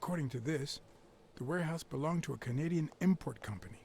According to this, the warehouse belonged to a Canadian import company.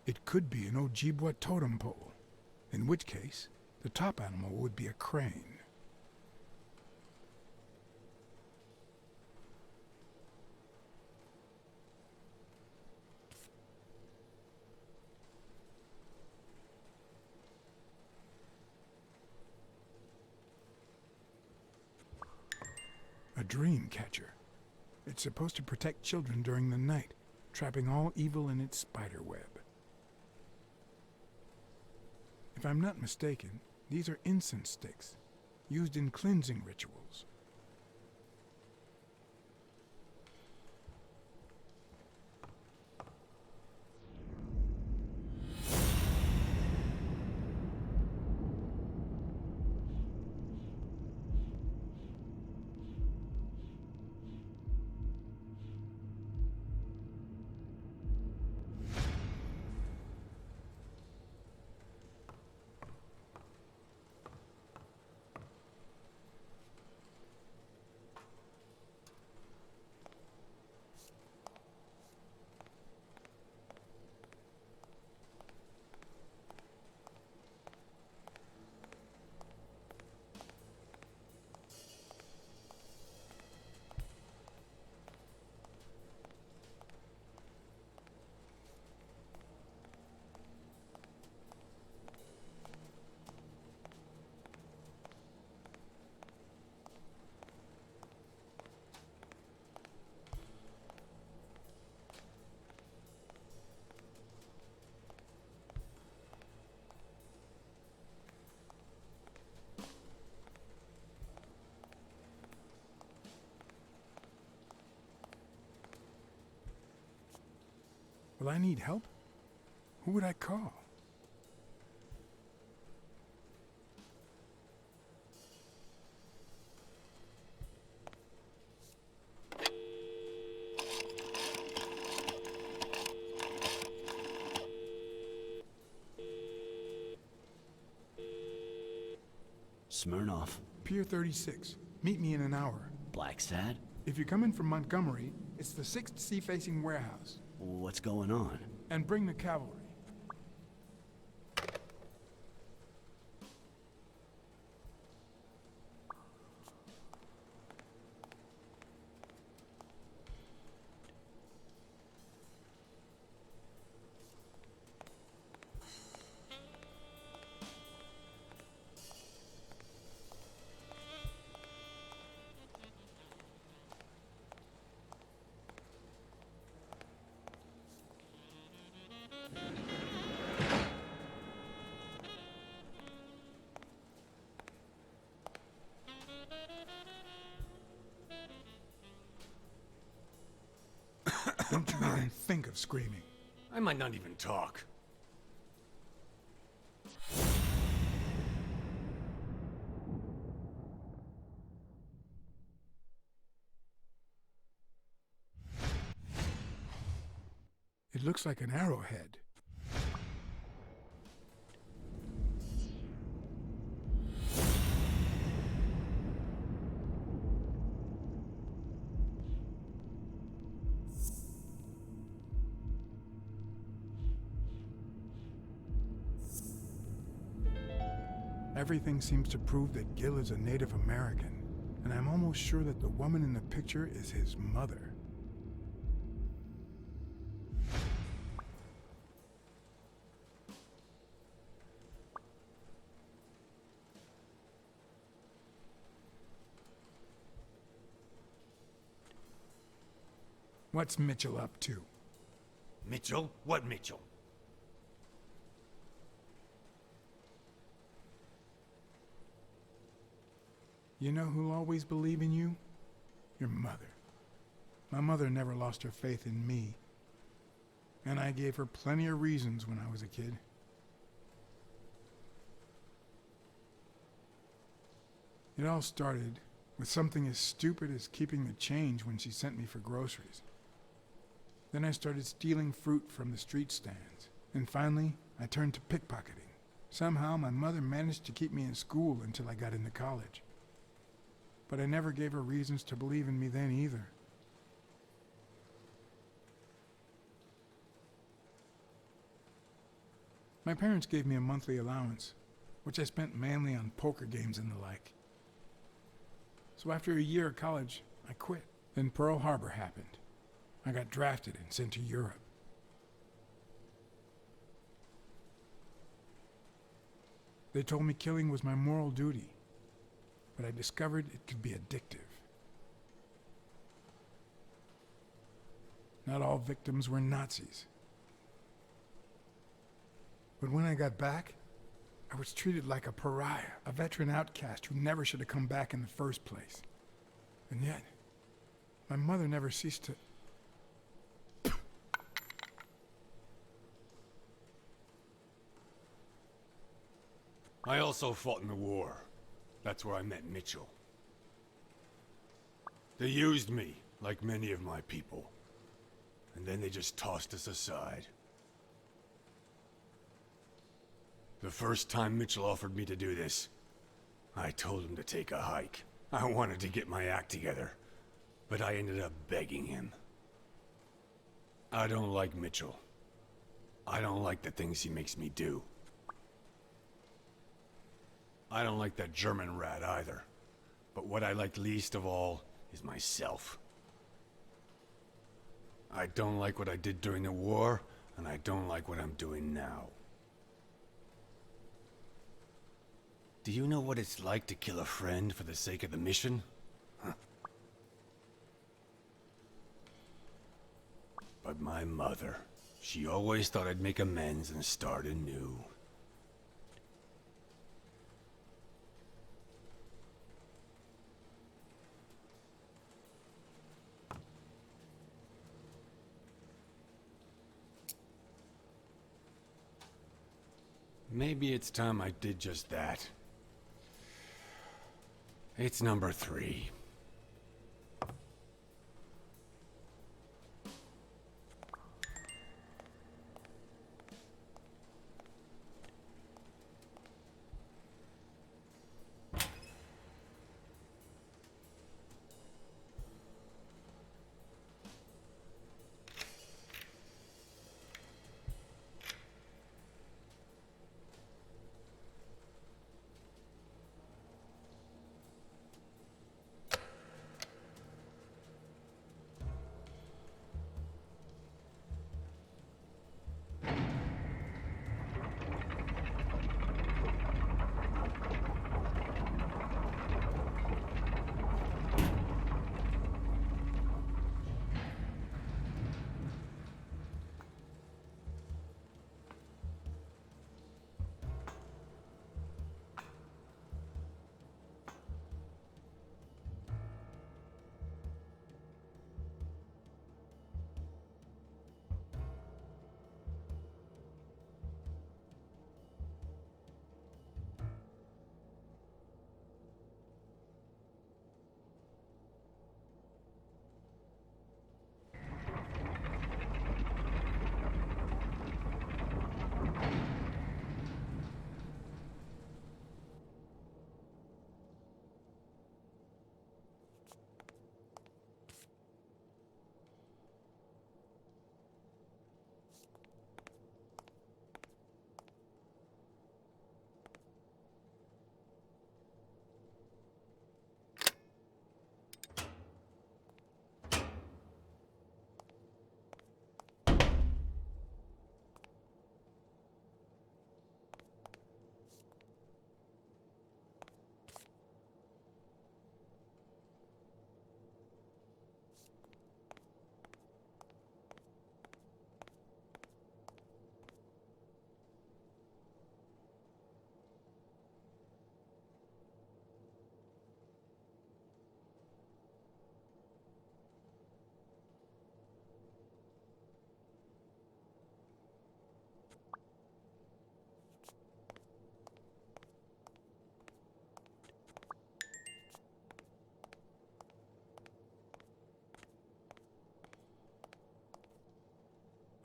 It could be an Ojibwa totem pole, in which case the top animal would be a crane. A dream catcher. It's supposed to protect children during the night, trapping all evil in its spider web. If I'm not mistaken, these are incense sticks, used in cleansing rituals. Will I need help? Who would I call? Smirnoff. Pier 36. Meet me in an hour. Blacksad? If you're coming from Montgomery, it's the 6th sea-facing warehouse. What's going on? And bring the cavalry. Don't you even think of screaming. I might not even talk. It looks like an arrowhead. Everything seems to prove that Gil is a Native American, and I'm almost sure that the woman in the picture is his mother. What's Mitchell up to? Mitchell? What Mitchell? You know who'll always believe in you? Your mother. My mother never lost her faith in me. And I gave her plenty of reasons when I was a kid. It all started with something as stupid as keeping the change when she sent me for groceries. Then I started stealing fruit from the street stands. And finally, I turned to pickpocketing. Somehow, my mother managed to keep me in school until I got into college. But I never gave her reasons to believe in me then either. My parents gave me a monthly allowance, which I spent mainly on poker games and the like. So after a year of college, I quit. Then Pearl Harbor happened. I got drafted and sent to Europe. They told me killing was my moral duty, but I discovered it could be addictive. Not all victims were Nazis. But when I got back, I was treated like a pariah, a veteran outcast who never should have come back in the first place. And yet, my mother never ceased to... I also fought in the war. That's where I met Mitchell. They used me, like many of my people. And then they just tossed us aside. The first time Mitchell offered me to do this, I told him to take a hike. I wanted to get my act together, but I ended up begging him. I don't like Mitchell. I don't like the things he makes me do. I don't like that German rat either. But what I like least of all is myself. I don't like what I did during the war, and I don't like what I'm doing now. Do you know what it's like to kill a friend for the sake of the mission? Huh. But my mother, she always thought I'd make amends and start anew. Maybe it's time I did just that. It's number 3.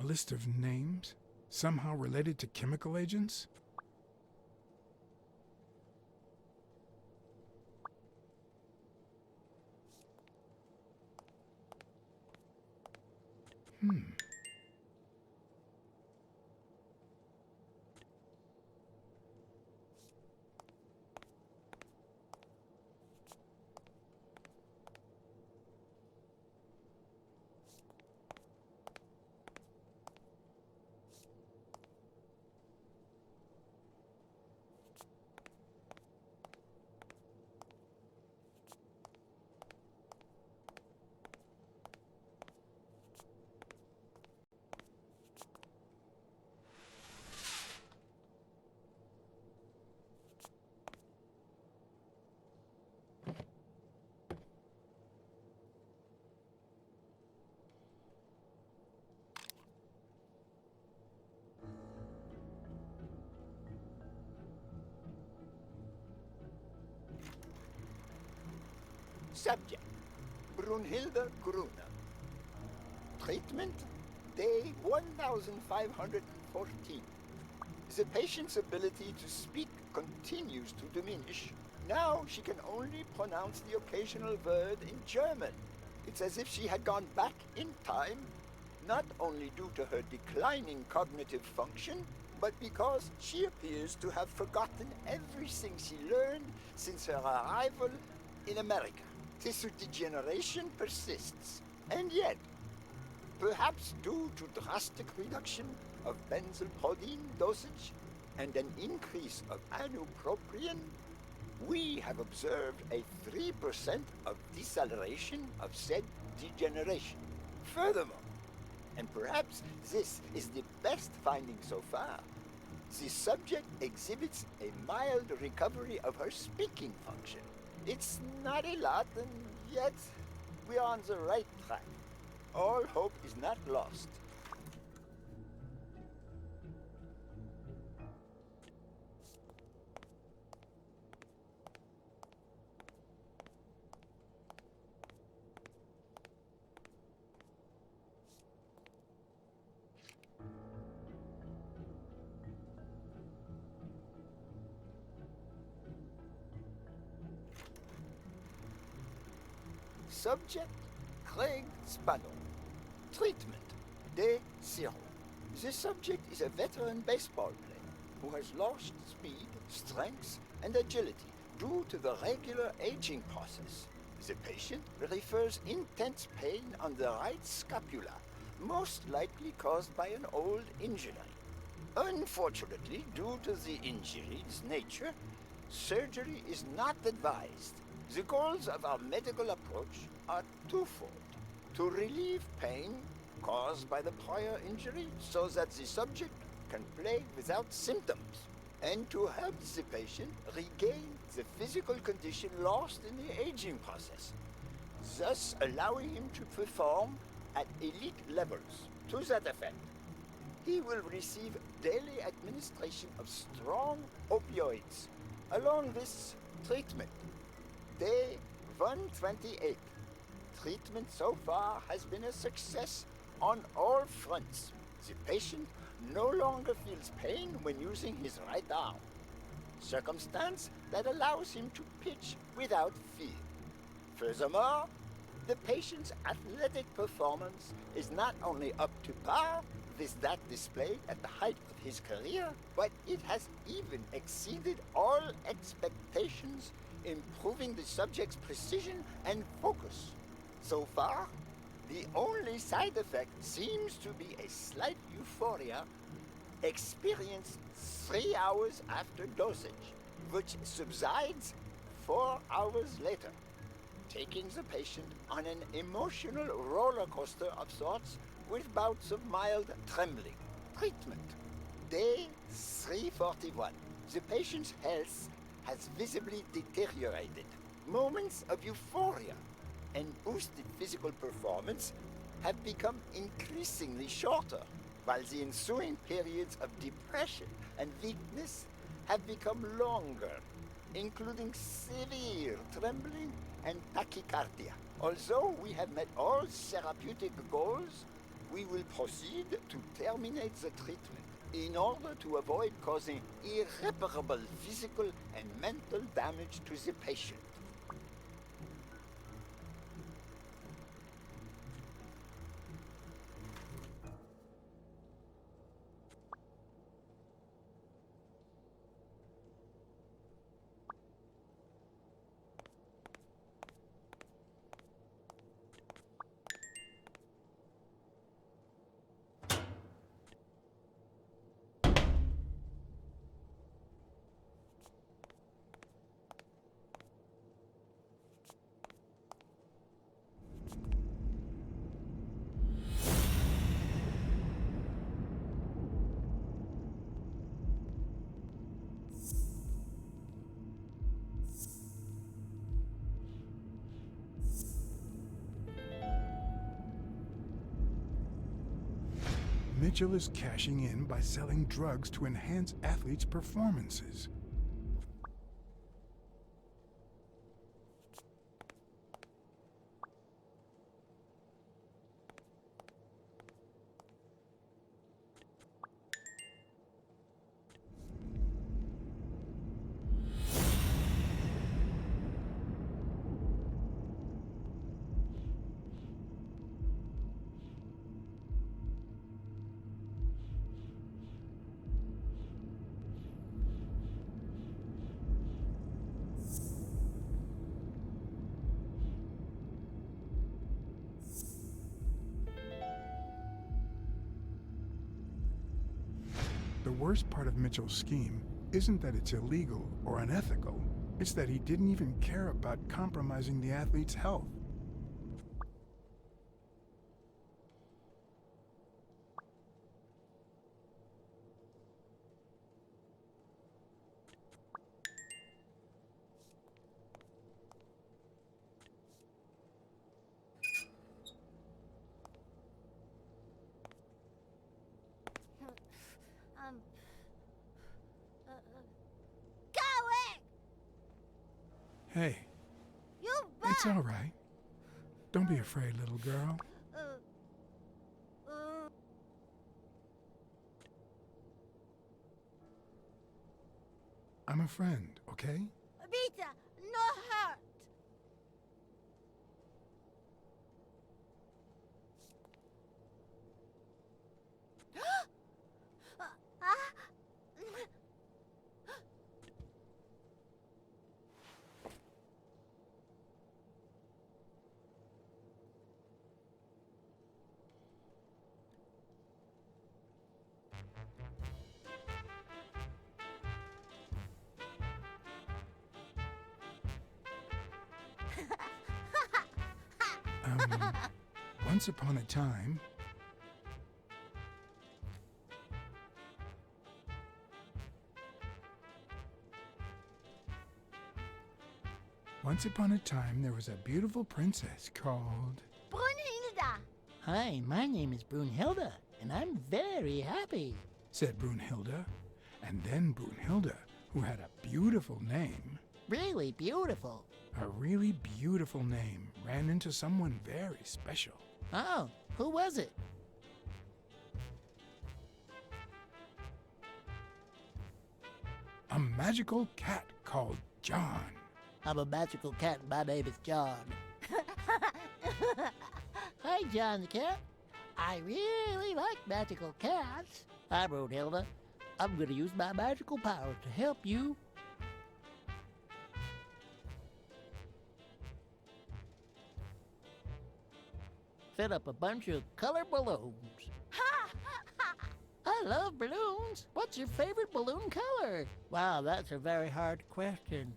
list of names, somehow related to chemical agents? Subject, Brunhilde Gruner. Treatment, day 1514. The patient's ability to speak continues to diminish. Now she can only pronounce the occasional word in German. It's as if she had gone back in time, not only due to her declining cognitive function, but because she appears to have forgotten everything she learned since her arrival in America. Tissue degeneration persists, and yet, perhaps due to drastic reduction of benzylproline dosage and an increase of anupropion, we have observed a 3% of deceleration of said degeneration. Furthermore, and perhaps this is the best finding so far, the subject exhibits a mild recovery of her speaking function. It's not a lot, and yet we're on the right track. All hope is not lost. Subject, Craig Spano. Treatment, day 0. The subject is a veteran baseball player who has lost speed, strength, and agility due to the regular aging process. The patient refers intense pain on the right scapula, most likely caused by an old injury. Unfortunately, due to the injury's nature, surgery is not advised. The goals of our medical approach are twofold: to relieve pain caused by the prior injury so that the subject can play without symptoms, and to help the patient regain the physical condition lost in the aging process, thus allowing him to perform at elite levels. To that effect, he will receive daily administration of strong opioids along this treatment. Day 128. Treatment so far has been a success on all fronts. The patient no longer feels pain when using his right arm, circumstance that allows him to pitch without fear. Furthermore, the patient's athletic performance is not only up to par with that displayed at the height of his career, but it has even exceeded all expectations, improving the subject's precision and focus. So far, the only side effect seems to be a slight euphoria experienced 3 hours after dosage, which subsides 4 hours later, taking the patient on an emotional roller coaster of sorts with bouts of mild trembling. Treatment. Day 341. The patient's health has visibly deteriorated. Moments of euphoria and boosted physical performance have become increasingly shorter, while the ensuing periods of depression and weakness have become longer, including severe trembling and tachycardia. Although we have met all therapeutic goals, we will proceed to terminate the treatment in order to avoid causing irreparable physical and mental damage to the patient. Mitchell is cashing in by selling drugs to enhance athletes' performances. The worst part of Mitchell's scheme isn't that it's illegal or unethical, it's that he didn't even care about compromising the athlete's health. Going! Hey, You it's back! all right. Don't be afraid, little girl. I'm a friend, okay? Vita, no hurt! Ah! Once upon a time, there was a beautiful princess called... Brunhilda! Hi, my name is Brunhilde, and I'm very happy. said Brunhilde. And then Brunhilde, who had a beautiful name, Really beautiful. a really beautiful name, ran into someone very special. Oh, who was it? A magical cat called John. I'm a magical cat, and my name is John. Hi, John the cat. I really like magical cats. Hi, Brunhilde. I'm going to use my magical powers to help you. Fill up a bunch of color balloons. I love balloons. What's your favorite balloon color? Wow, that's a very hard question.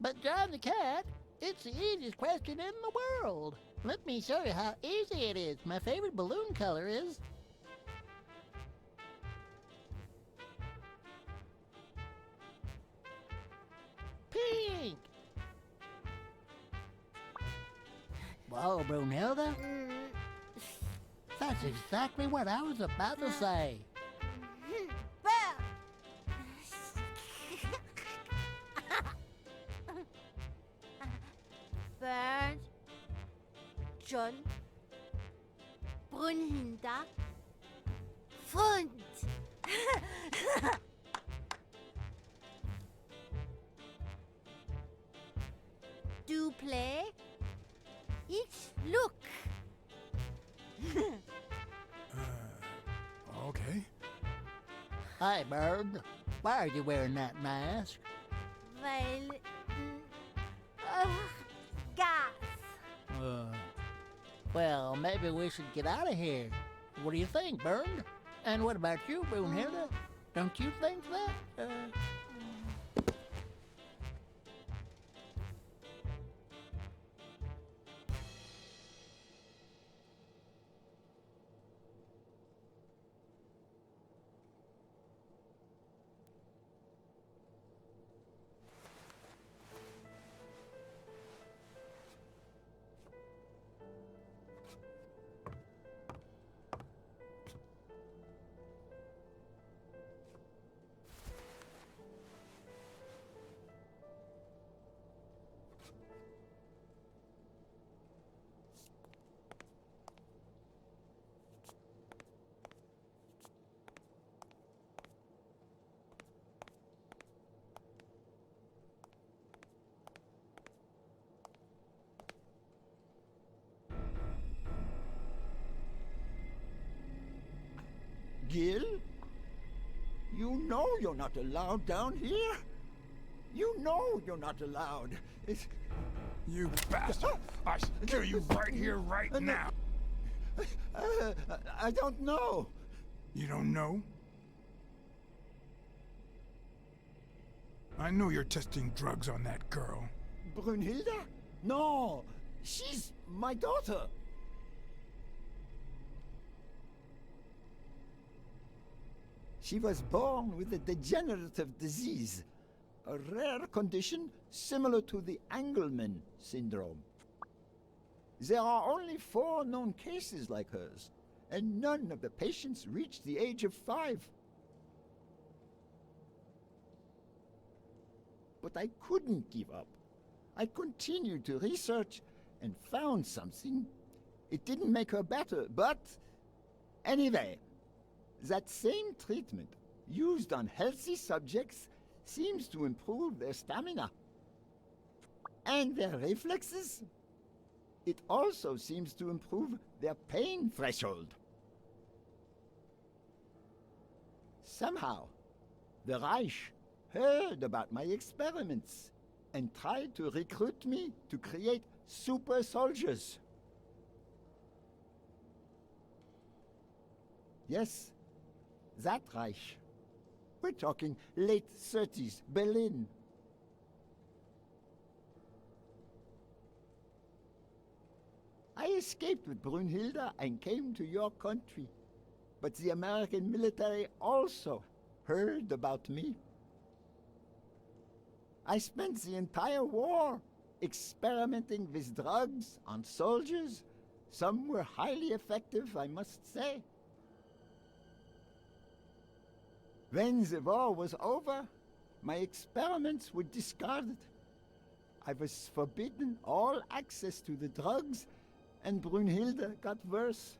But John the cat, it's the easiest question in the world. Let me show you how easy it is. My favorite balloon color is... pink. Whoa, Brunhilde. That's exactly what I was about to say. Well. Bernd, John, Brunhilda. Fund. Do play. Ich look. Okay. Hi, Bird. Why are you wearing that mask? Weil. Gas. Well, maybe we should get out of here. What do you think, Bird? And what about you, Brunhilde? Don't you think that? Gil? You know you're not allowed down here. You know you're not allowed. It's... You bastard! I kill you right here, right now! I don't know. You don't know? I know you're testing drugs on that girl. Brunhilda? No, she's my daughter. She was born with a degenerative disease, a rare condition similar to the Angelman syndrome. There are only 4 known cases like hers, and none of the patients reach the age of 5. But I couldn't give up. I continued to research and found something. It didn't make her better, but anyway, that same treatment used on healthy subjects seems to improve their stamina and their reflexes. It also seems to improve their pain threshold. Somehow, the Reich heard about my experiments and tried to recruit me to create super soldiers. Yes, that Reich. We're talking late 30s, Berlin. I escaped with Brunhilda and came to your country. But the American military also heard about me. I spent the entire war experimenting with drugs on soldiers. Some were highly effective, I must say. When the war was over, my experiments were discarded. I was forbidden all access to the drugs, and Brunhilde got worse.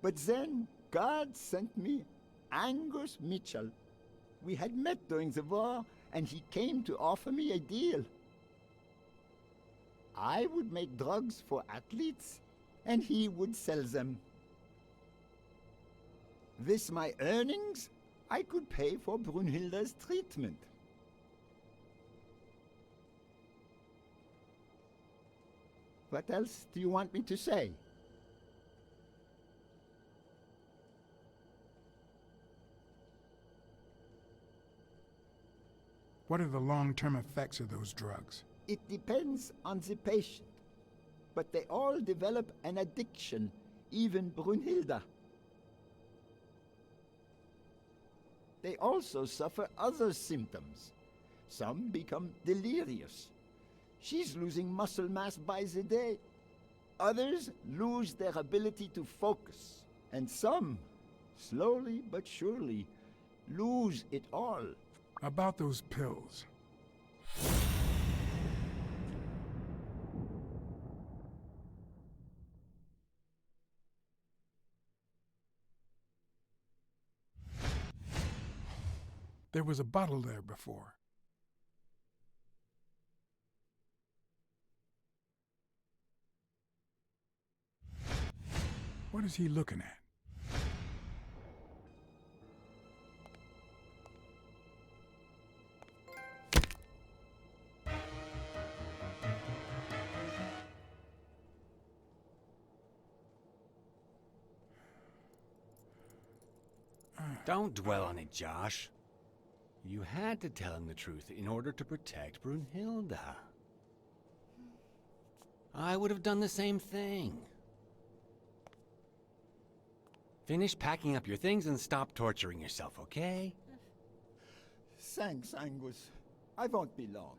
But then God sent me Angus Mitchell. We had met during the war, and he came to offer me a deal. I would make drugs for athletes, and he would sell them. With my earnings, I could pay for Brunhilde's treatment. What else do you want me to say? What are the long-term effects of those drugs? It depends on the patient. But they all develop an addiction, even Brunhilde. They also suffer other symptoms. Some become delirious. She's losing muscle mass by the day. Others lose their ability to focus. And some, slowly but surely, lose it all. About those pills. There was a bottle there before. What is he looking at? Don't dwell on it, Josh. You had to tell him the truth in order to protect Brunhilde. I would have done the same thing. Finish packing up your things and stop torturing yourself, okay? Thanks, Angus. I won't be long.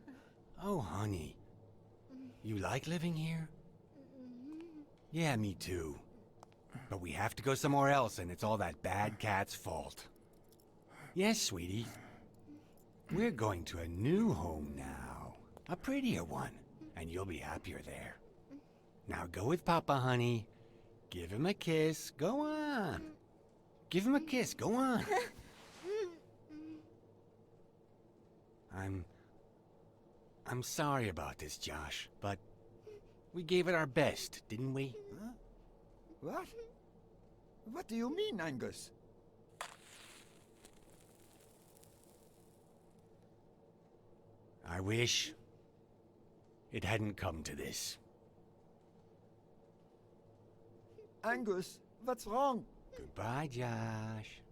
Oh, honey. You like living here? Yeah, me too. But we have to go somewhere else, and it's all that bad cat's fault. Yes, sweetie. We're going to a new home now. A prettier one. And you'll be happier there. Now go with Papa, honey. Give him a kiss. Go on. Give him a kiss. Go on. I'm sorry about this, Josh, but we gave it our best, didn't we? Huh? What? What do you mean, Angus? I wish it hadn't come to this. Angus, what's wrong? Goodbye, Josh.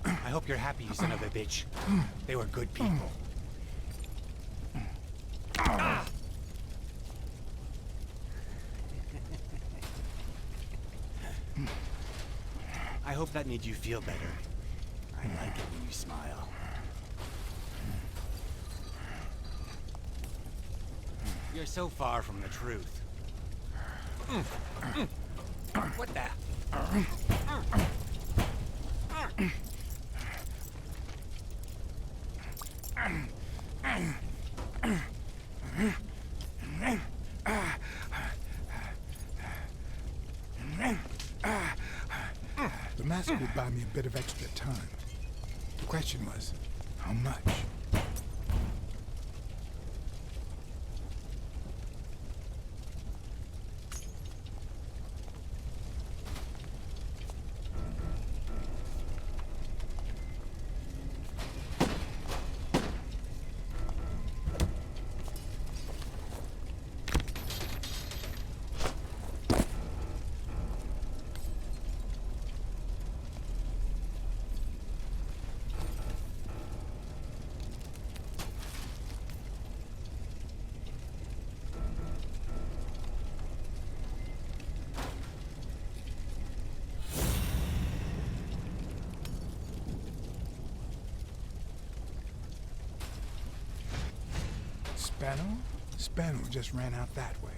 I hope you're happy, you son of a bitch. They were good people. I hope that made you feel better. I like it when you smile. You're so far from the truth. What the? The mask would buy me a bit of extra time. The question was, how much? Spano? Spano just ran out that way.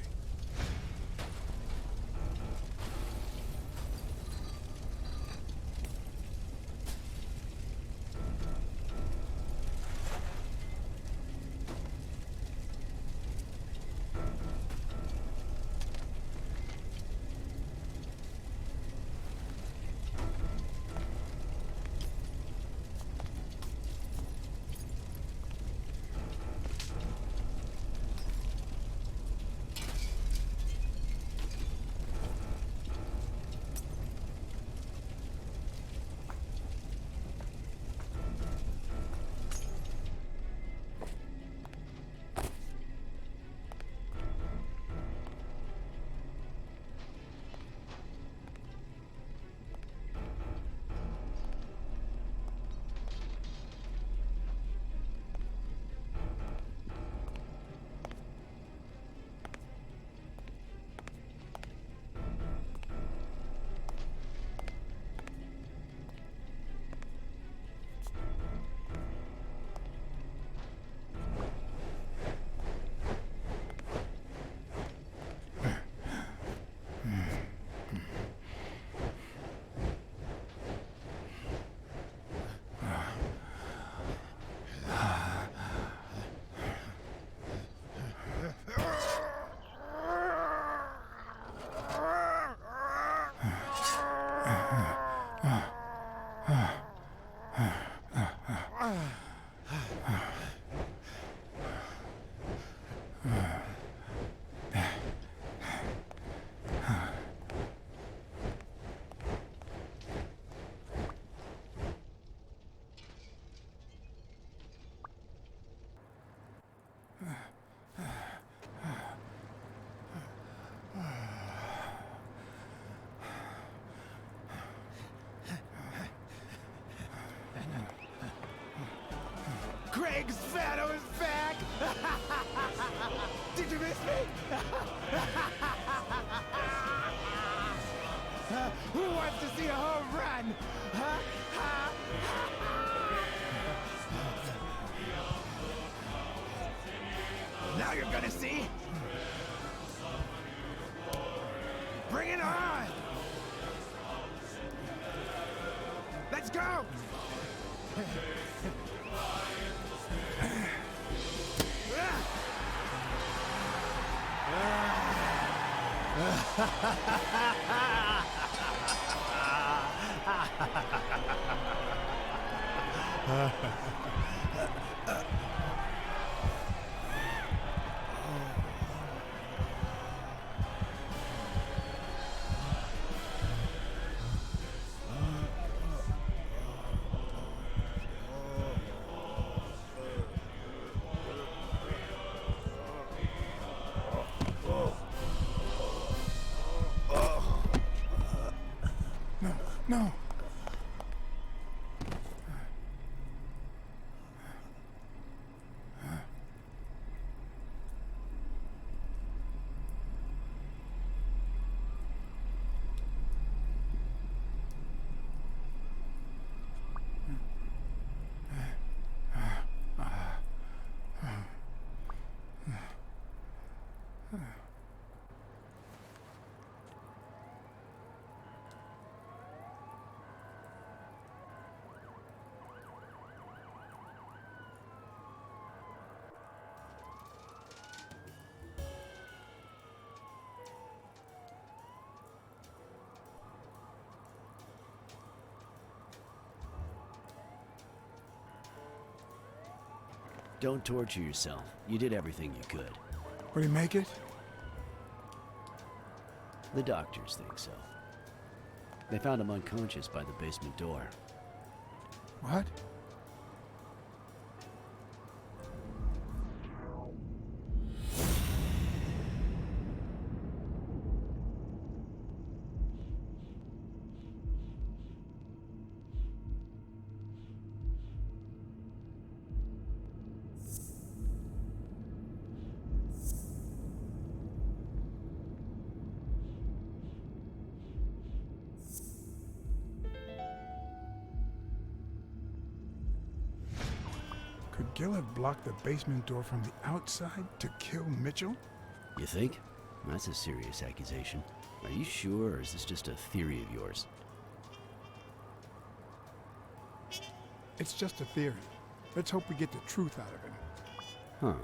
Craig's Shadow is back! Did you miss me? Who wants to see a home run? Now you're gonna see. Bring it on! Let's go! No. Don't torture yourself. You did everything you could. Will he make it? The doctors think so. They found him unconscious by the basement door. What? Could Gil have blocked the basement door from the outside to kill Mitchell? You think? That's a serious accusation. Are you sure, or is this just a theory of yours? It's just a theory. Let's hope we get the truth out of him. Huh.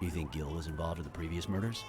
You think Gil was involved in the previous murders?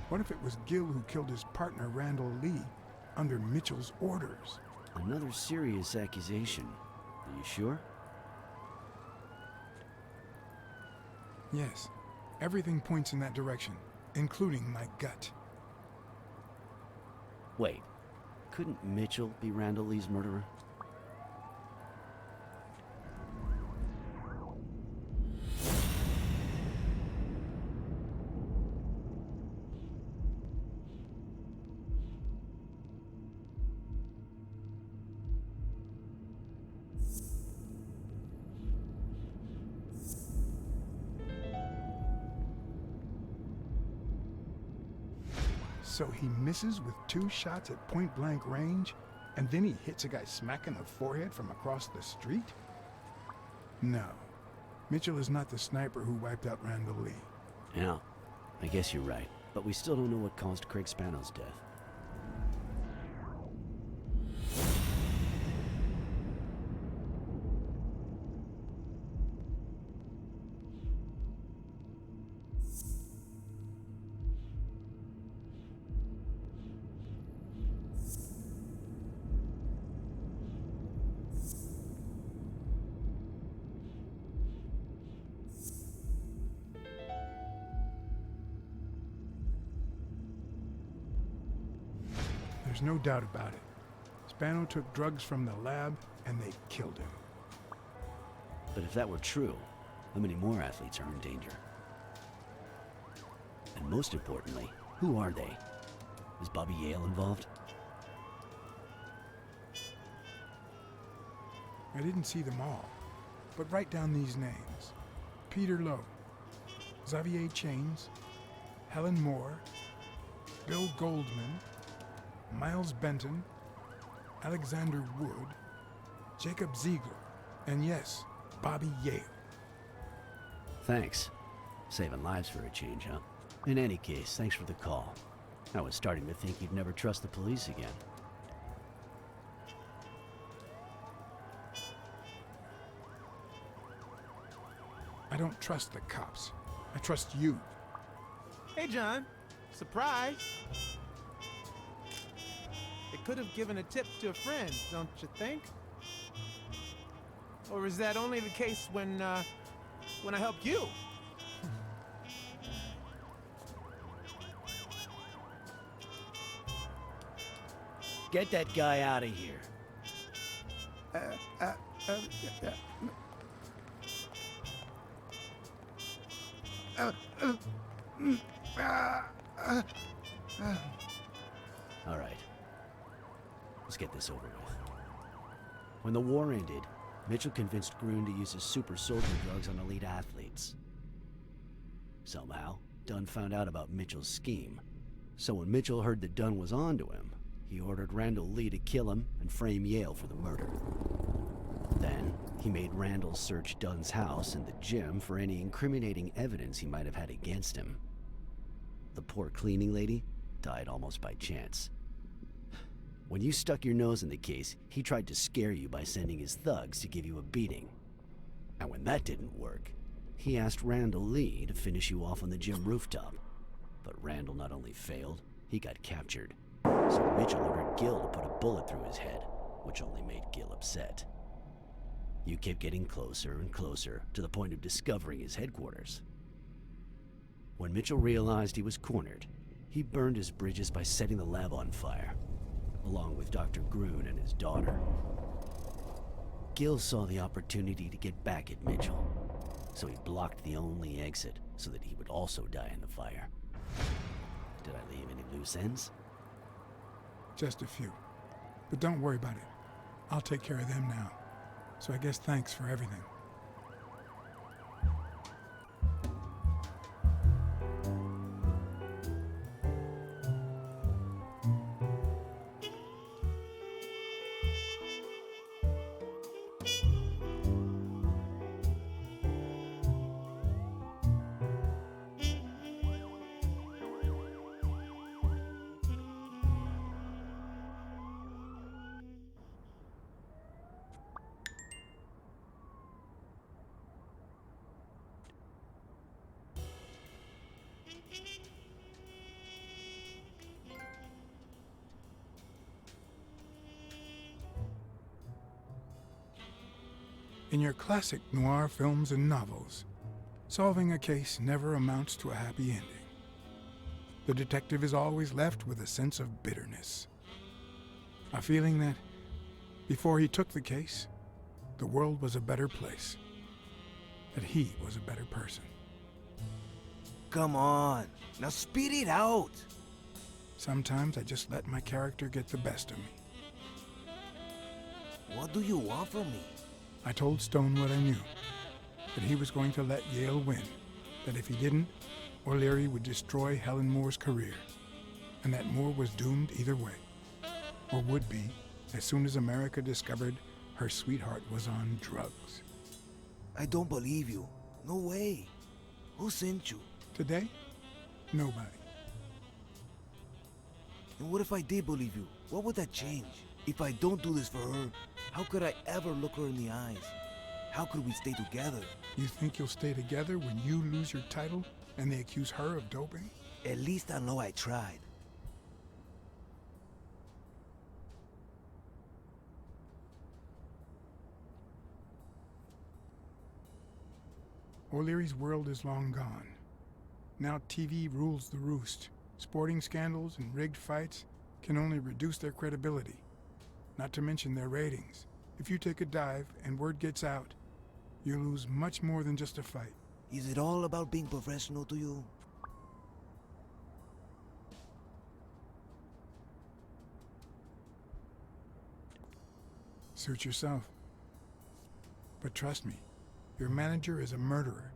What if it was Gil who killed his partner Randall Lee under Mitchell's orders? Another serious accusation. Are you sure? Yes, everything points in that direction, including my gut. Wait, couldn't Mitchell be Randall Lee's murderer? So he misses with 2 shots at point-blank range, and then he hits a guy smack in the forehead from across the street? No. Mitchell is not the sniper who wiped out Randall Lee. Yeah, I guess you're right. But we still don't know what caused Craig Spano's death. There's no doubt about it. Spano took drugs from the lab, and they killed him. But if that were true, how many more athletes are in danger? And most importantly, who are they? Is Bobby Yale involved? I didn't see them all, but write down these names. Peter Lowe, Xavier Chains, Helen Moore, Bill Goldman, Miles Benton, Alexander Wood, Jacob Ziegler, and yes, Bobby Yale. Thanks. Saving lives for a change, huh? In any case, thanks for the call. I was starting to think you'd never trust the police again. I don't trust the cops. I trust you. Hey, John. Surprise. It could have given a tip to a friend, don't you think? Or is that only the case when I help you? Get that guy out of here. All right. Let's get this over with. When the war ended, Mitchell convinced Grun to use his super soldier drugs on elite athletes. Somehow, Dunn found out about Mitchell's scheme. So when Mitchell heard that Dunn was onto him, he ordered Randall Lee to kill him and frame Yale for the murder. Then, he made Randall search Dunn's house and the gym for any incriminating evidence he might have had against him. The poor cleaning lady died almost by chance. When you stuck your nose in the case, he tried to scare you by sending his thugs to give you a beating. And when that didn't work, he asked Randall Lee to finish you off on the gym rooftop. But Randall not only failed, he got captured. So Mitchell ordered Gil to put a bullet through his head, which only made Gil upset. You kept getting closer and closer to the point of discovering his headquarters. When Mitchell realized he was cornered, he burned his bridges by setting the lab on fire, along with Dr. Grun and his daughter. Gil saw the opportunity to get back at Mitchell, so he blocked the only exit so that he would also die in the fire. Did I leave any loose ends? Just a few. But don't worry about it. I'll take care of them now. So I guess thanks for everything. In your classic noir films and novels, solving a case never amounts to a happy ending. The detective is always left with a sense of bitterness. A feeling that, before he took the case, the world was a better place. That he was a better person. Come on, now speed it out. Sometimes I just let my character get the best of me. What do you want from me? I told Stone what I knew, that he was going to let Yale win, that if he didn't, O'Leary would destroy Helen Moore's career, and that Moore was doomed either way, or would be as soon as America discovered her sweetheart was on drugs. I don't believe you. No way. Who sent you? Today, nobody. And what if I did believe you? What would that change? If I don't do this for her, how could I ever look her in the eyes? How could we stay together? You think you'll stay together when you lose your title and they accuse her of doping? At least I know I tried. O'Leary's world is long gone. Now TV rules the roost. Sporting scandals and rigged fights can only reduce their credibility, not to mention their ratings. If you take a dive and word gets out, you lose much more than just a fight. Is it all about being professional to you? Suit yourself. But trust me, your manager is a murderer.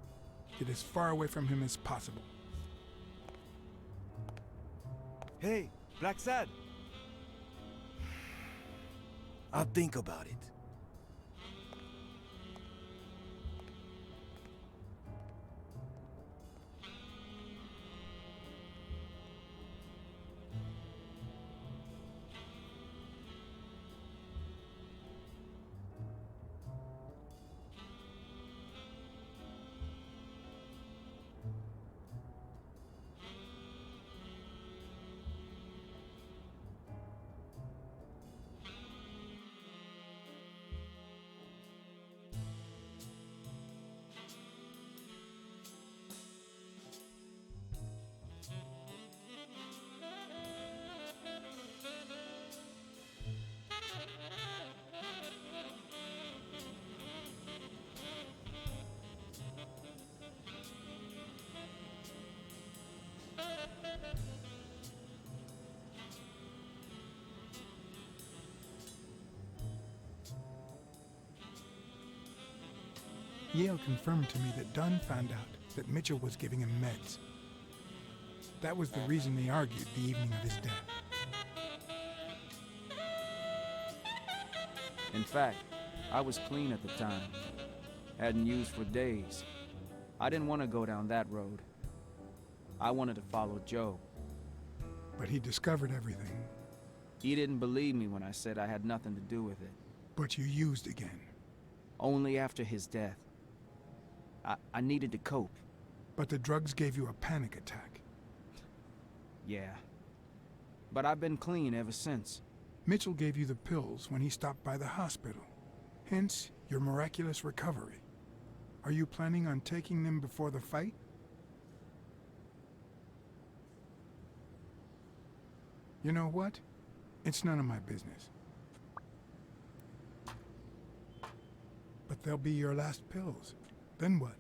Get as far away from him as possible. Hey, Blacksad! I'll think about it. Yale confirmed to me that Dunn found out that Mitchell was giving him meds. That was the reason they argued the evening of his death. In fact, I was clean at the time. Hadn't used for days. I didn't want to go down that road. I wanted to follow Joe. But he discovered everything. He didn't believe me when I said I had nothing to do with it. But you used again. Only after his death. I needed to cope. But the drugs gave you a panic attack. Yeah. But I've been clean ever since. Mitchell gave you the pills when he stopped by the hospital. Hence, your miraculous recovery. Are you planning on taking them before the fight? You know what? It's none of my business. But they'll be your last pills. Then what?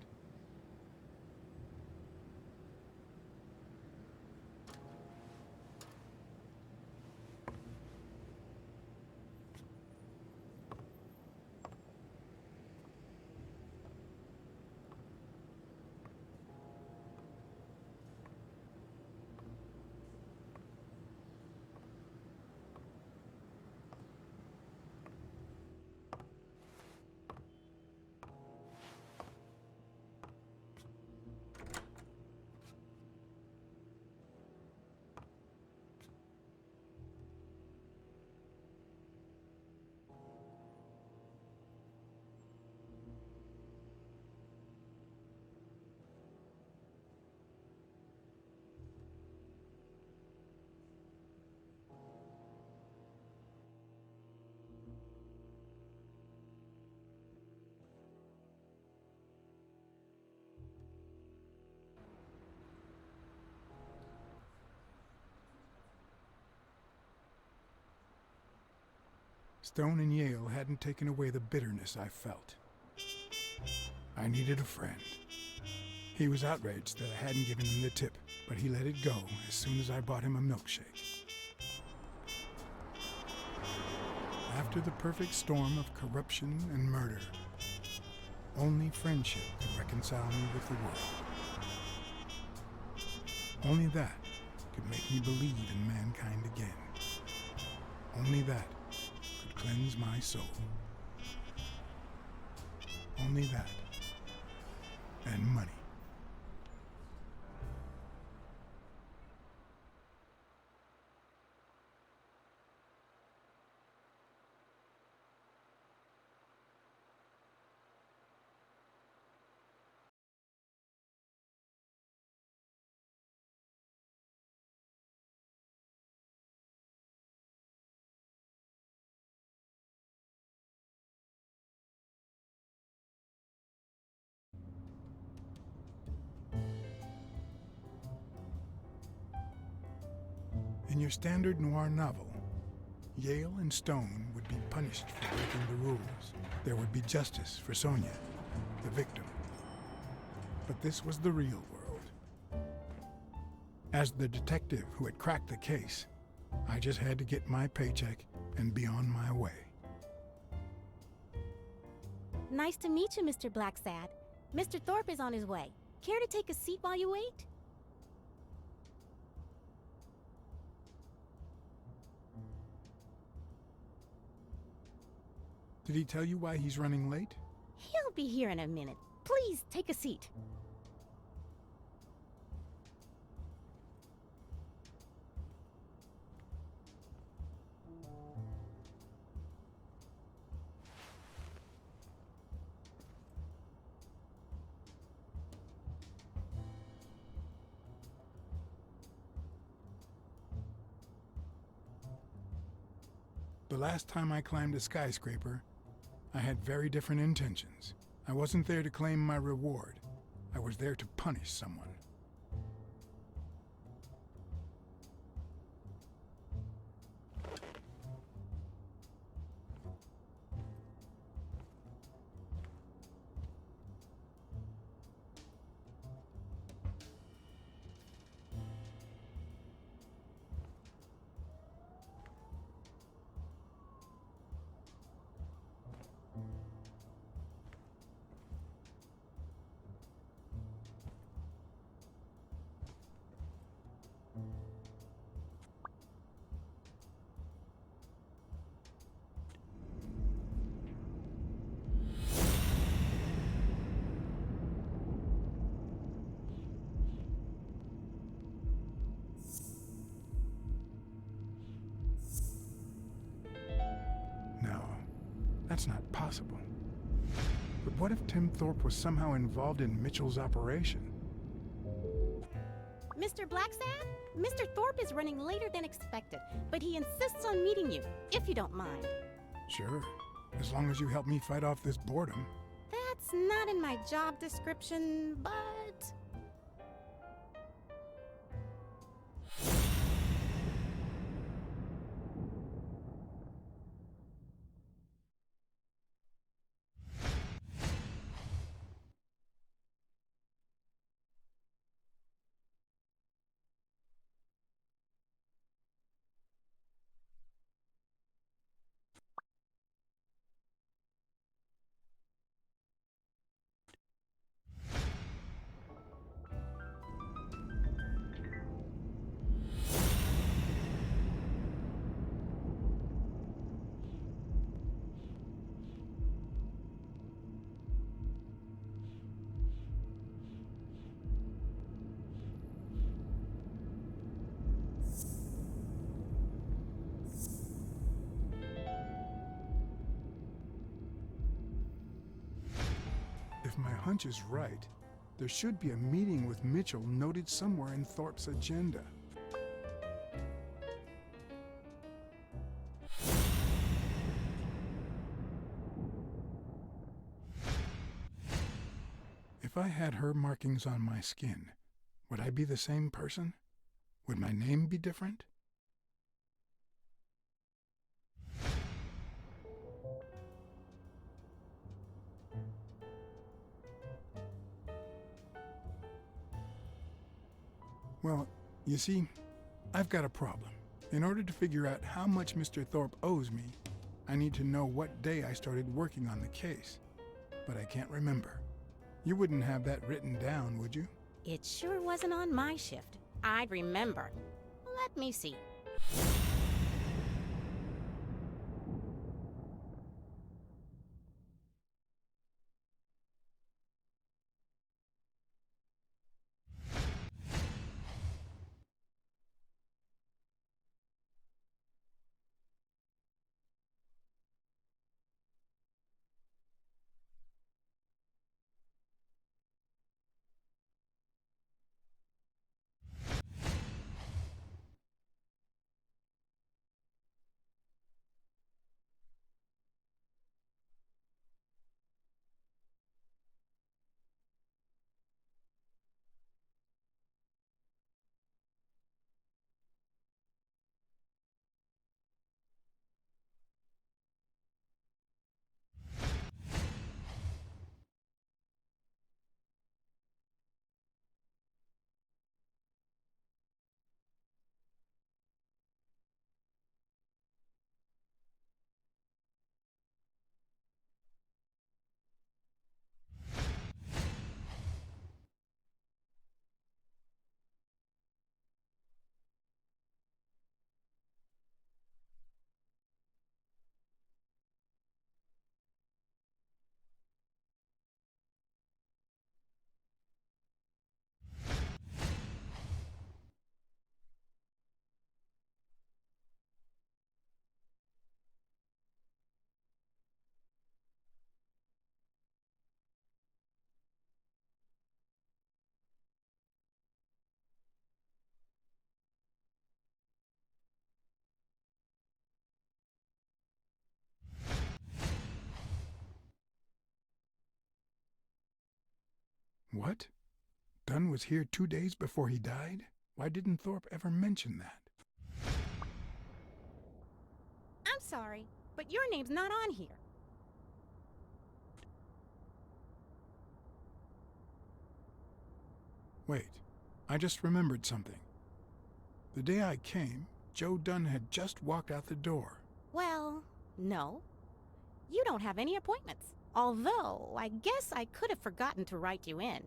Stone and Yale hadn't taken away the bitterness I felt. I needed a friend. He was outraged that I hadn't given him the tip, but he let it go as soon as I bought him a milkshake. After the perfect storm of corruption and murder, only friendship could reconcile me with the world. Only that could make me believe in mankind again. Only that could cleanse my soul. Only that. And money. In your standard noir novel, Yale and Stone would be punished for breaking the rules. There would be justice for Sonia, the victim. But this was the real world. As the detective who had cracked the case, I just had to get my paycheck and be on my way. Nice to meet you, Mr. Blacksad. Mr. Thorpe is on his way. Care to take a seat while you wait? Did he tell you why he's running late? He'll be here in a minute. Please, take a seat. The last time I climbed a skyscraper, I had very different intentions. I wasn't there to claim my reward. I was there to punish someone. That's not possible. But what if Tim Thorpe was somehow involved in Mitchell's operation? Mr. Blacksad? Mr. Thorpe is running later than expected, but he insists on meeting you, if you don't mind. Sure, as long as you help me fight off this boredom. That's not in my job description, but... If my hunch is right, there should be a meeting with Mitchell noted somewhere in Thorpe's agenda. If I had her markings on my skin, would I be the same person? Would my name be different? Well, you see, I've got a problem. In order to figure out how much Mr. Thorpe owes me, I need to know what day I started working on the case. But I can't remember. You wouldn't have that written down, would you? It sure wasn't on my shift. I'd remember. Let me see. What? Dunn was here 2 days before he died? Why didn't Thorpe ever mention that? I'm sorry, but your name's not on here. Wait, I just remembered something. The day I came, Joe Dunn had just walked out the door. Well, no. You don't have any appointments. Although, I guess I could have forgotten to write you in.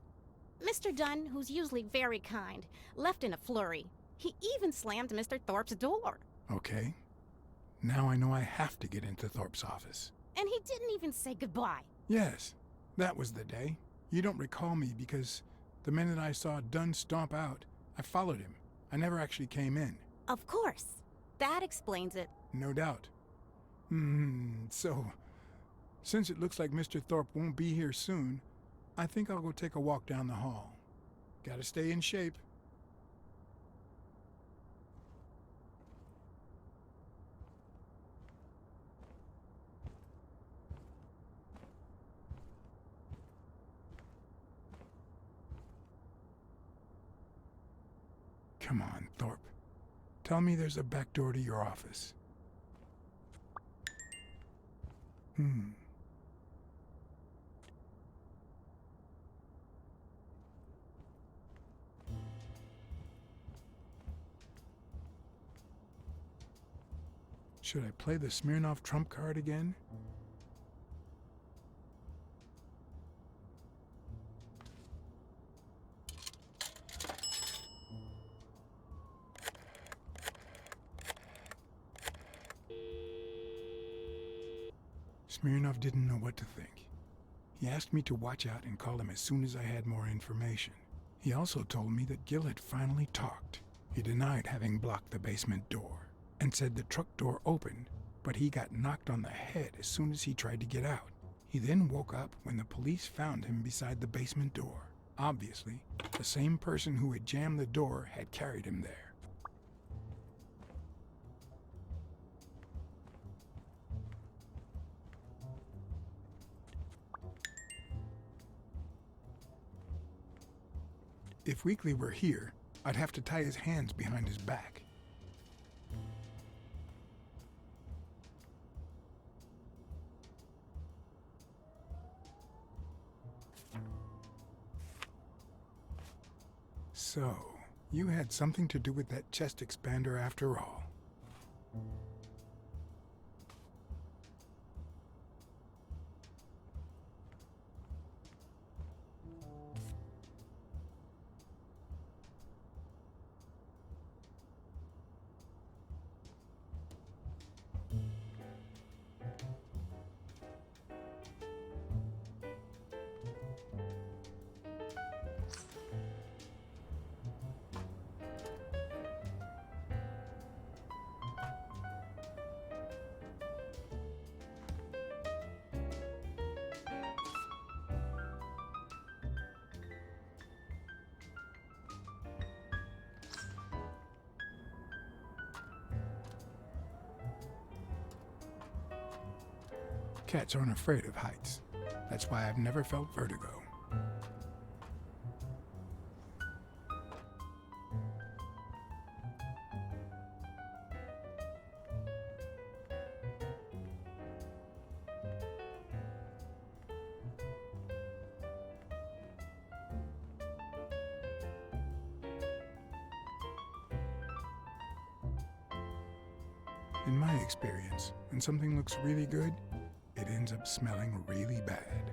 Mr. Dunn, who's usually very kind, left in a flurry. He even slammed Mr. Thorpe's door. Okay. Now I know I have to get into Thorpe's office. And he didn't even say goodbye. Yes, that was the day. You don't recall me because the minute I saw Dunn stomp out, I followed him. I never actually came in. Of course. That explains it. No doubt. So, since it looks like Mr. Thorpe won't be here soon, I think I'll go take a walk down the hall. Gotta stay in shape. Come on, Thorpe. Tell me there's a back door to your office. Should I play the Smirnoff trump card again? Smirnoff didn't know what to think. He asked me to watch out and call him as soon as I had more information. He also told me that Gil had finally talked. He denied having blocked the basement door and said the truck door opened, but he got knocked on the head as soon as he tried to get out. He then woke up when the police found him beside the basement door. Obviously, the same person who had jammed the door had carried him there. If Weekly were here, I'd have to tie his hands behind his back. So, You had something to do with that chest expander after all. Cats aren't afraid of heights. That's why I've never felt vertigo. In my experience, when something looks really good, it ends up smelling really bad.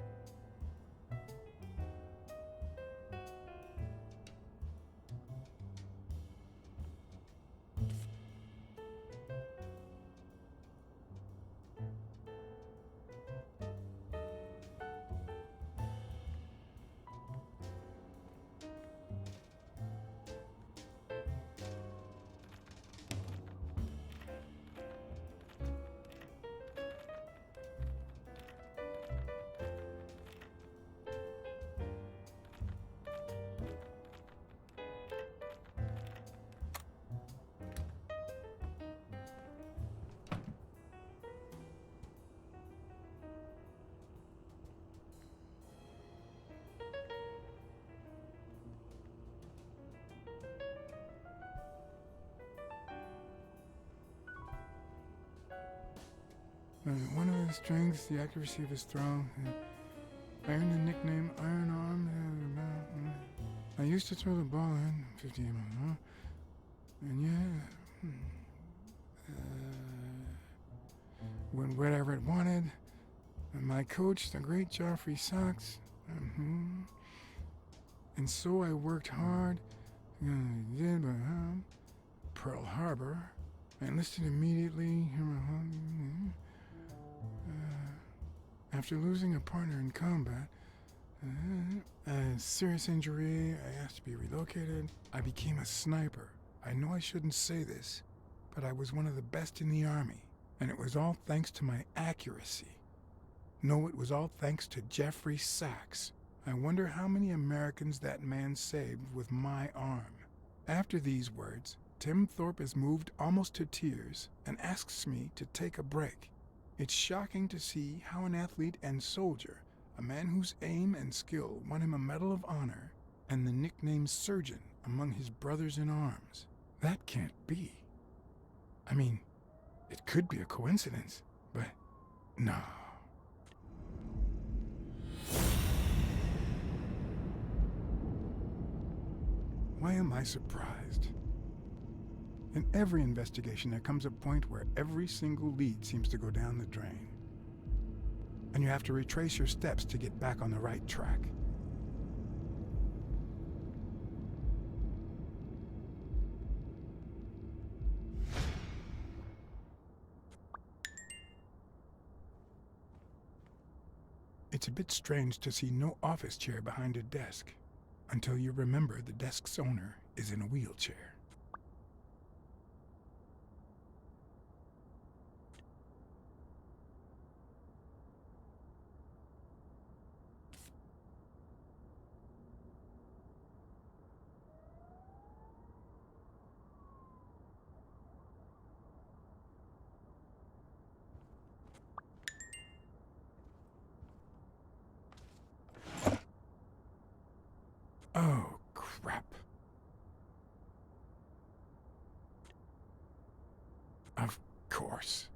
One of his strengths, the accuracy of his throw. I earned the nickname Iron Arm. I used to throw the ball in 50 miles, and yeah, whatever it wanted. And my coach, the great Joffrey Sachs, and so I worked hard. Did Pearl Harbor. I enlisted immediately. After losing a partner in combat, a serious injury, I asked to be relocated. I became a sniper. I know I shouldn't say this, but I was one of the best in the Army, and it was all thanks to my accuracy. No, it was all thanks to Jeffrey Sachs. I wonder how many Americans that man saved with my arm. After these words, Tim Thorpe is moved almost to tears and asks me to take a break. It's shocking to see how an athlete and soldier, a man whose aim and skill won him a Medal of Honor and the nickname Surgeon among his brothers in arms. That can't be. I mean, it could be a coincidence, but no. Why am I surprised? In every investigation, there comes a point where every single lead seems to go down the drain. And you have to retrace your steps to get back on the right track. It's a bit strange to see no office chair behind a desk, until you remember the desk's owner is in a wheelchair. Oh, crap. Of course.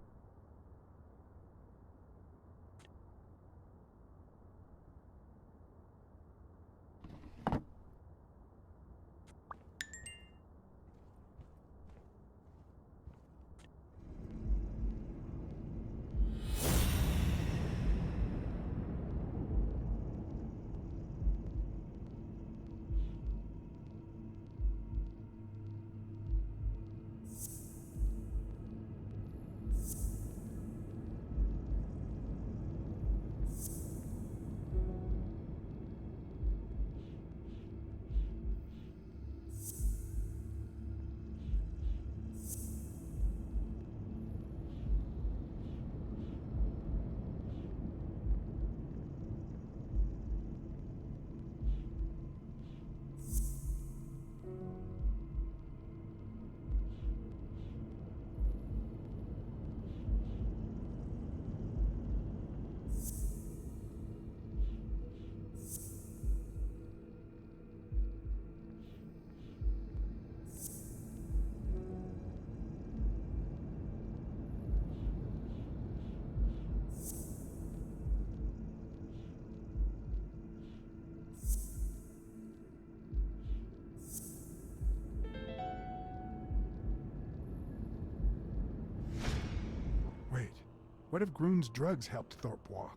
What if Groon's drugs helped Thorpe walk?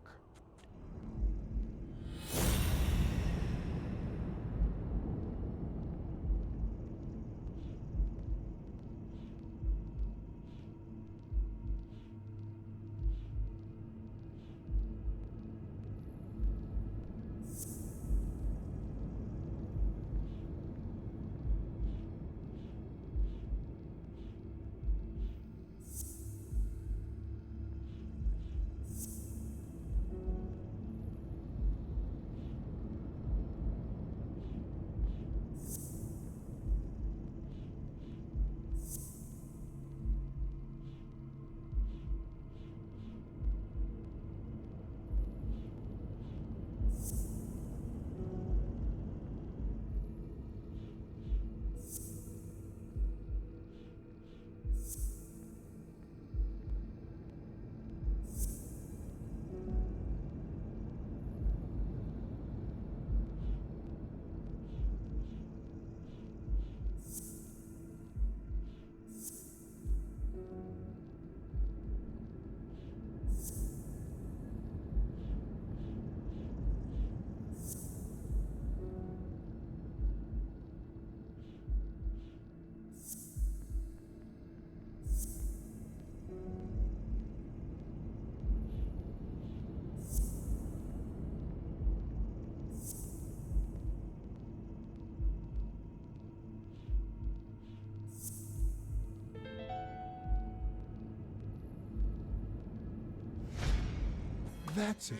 That's it.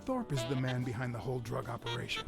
Thorpe is the man behind the whole drug operation.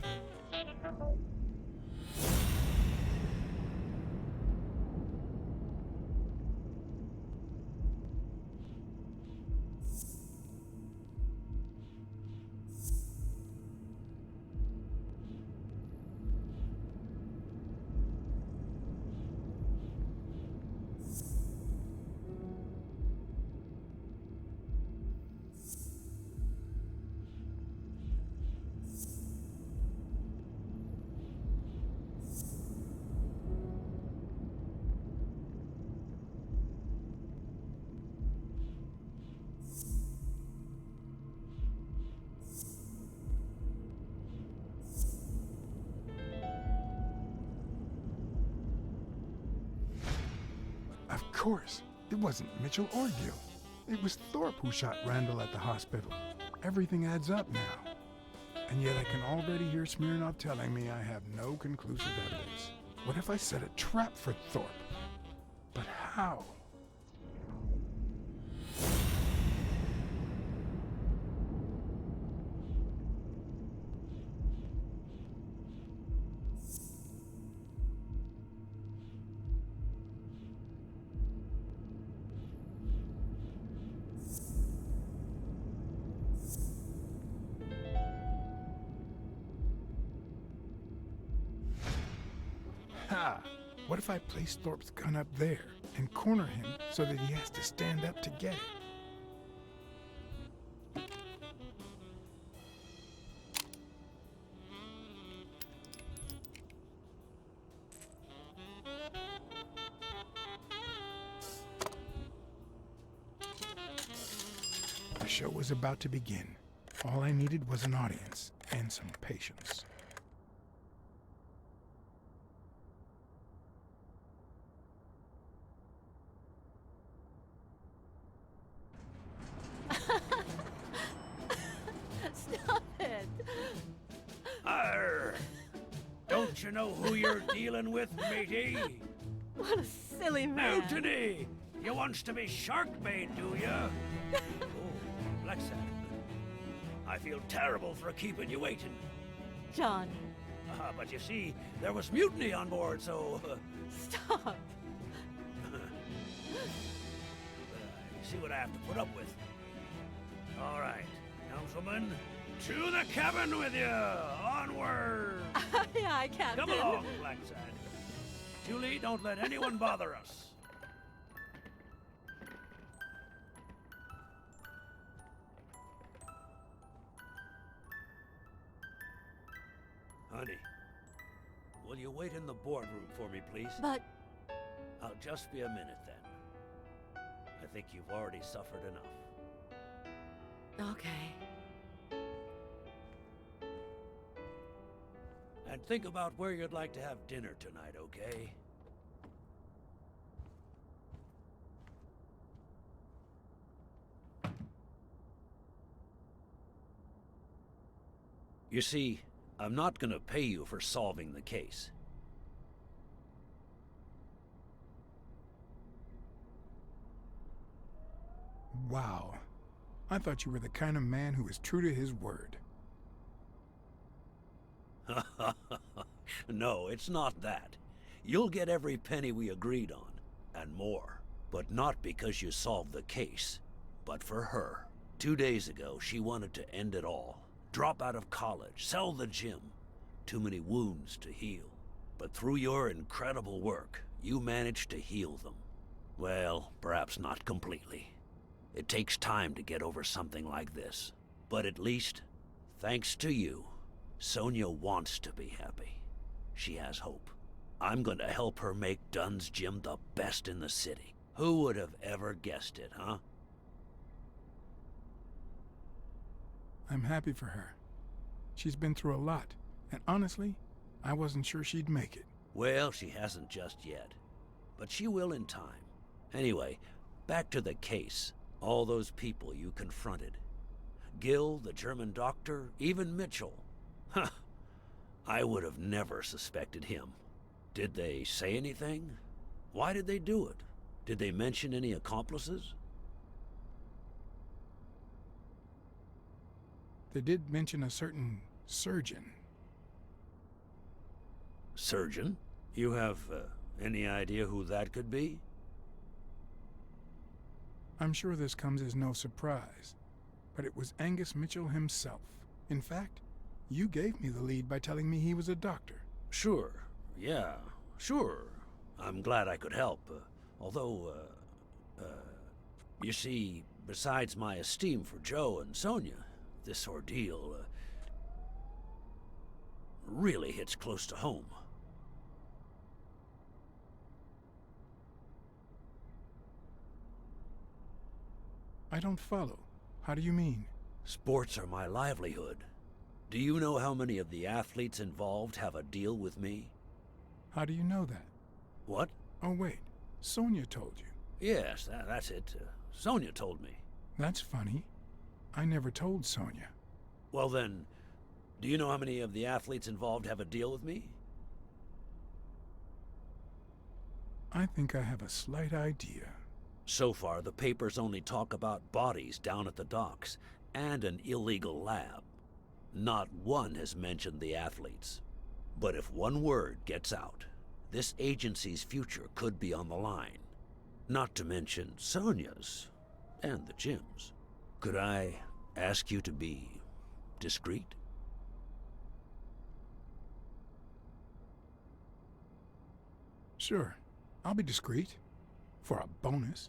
Of course, it wasn't Mitchell or Gil. It was Thorpe who shot Randall at the hospital. Everything adds up now. And yet I can already hear Smirnov telling me I have no conclusive evidence. What if I set a trap for Thorpe? But how? What if I place Thorpe's gun up there and corner him so that he has to stand up to get it? The show was about to begin. All I needed was an audience and some patience. Stop it! Arr! Don't you know who you're dealing with, matey? What a silly man. Mutiny! You wants to be shark bait, do ya? Oh, Blacksad. I feel terrible for keeping you waiting. John. But you see, there was mutiny on board, so... Stop. You see what I have to put up with. All right, gentlemen, to the cabin with you! Onward! Aye, aye, Captain. Come along, Blacksad. Julie, don't let anyone bother us. Honey, will you wait in the boardroom for me, please? But... I'll just be a minute then. I think you've already suffered enough. Okay. And think about where you'd like to have dinner tonight, okay? You see, I'm not gonna pay you for solving the case. Wow. I thought you were the kind of man who was true to his word. No, it's not that. You'll get every penny we agreed on, and more. But not because you solved the case, but for her. 2 days ago, she wanted to end it all. Drop out of college, sell the gym. Too many wounds to heal. But through your incredible work, you managed to heal them. Well, perhaps not completely. It takes time to get over something like this. But at least, thanks to you, Sonia wants to be happy. She has hope. I'm going to help her make Dunn's gym the best in the city. Who would have ever guessed it, huh? I'm happy for her. She's been through a lot, and honestly, I wasn't sure she'd make it. Well, she hasn't just yet. But she will in time. Anyway, back to the case. All those people you confronted. Gil, the German doctor, even Mitchell. Huh. I would have never suspected him. Did they say anything? Why did they do it? Did they mention any accomplices? They did mention a certain surgeon. Surgeon? You have any idea who that could be? I'm sure this comes as no surprise, but it was Angus Mitchell himself. In fact, you gave me the lead by telling me he was a doctor. Sure. Yeah, sure. I'm glad I could help. Although, you see, besides my esteem for Joe and Sonia, this ordeal really hits close to home. I don't follow. How do you mean? Sports are my livelihood. Do you know how many of the athletes involved have a deal with me? How do you know that? What? Oh, wait. Sonia told you. Yes, that's it. Sonia told me. That's funny. I never told Sonia. Well then, do you know how many of the athletes involved have a deal with me? I think I have a slight idea. So far, the papers only talk about bodies down at the docks and an illegal lab. Not one has mentioned the athletes. But if one word gets out, this agency's future could be on the line. Not to mention Sonia's and the gym's. Could I ask you to be discreet? Sure. I'll be discreet. For a bonus.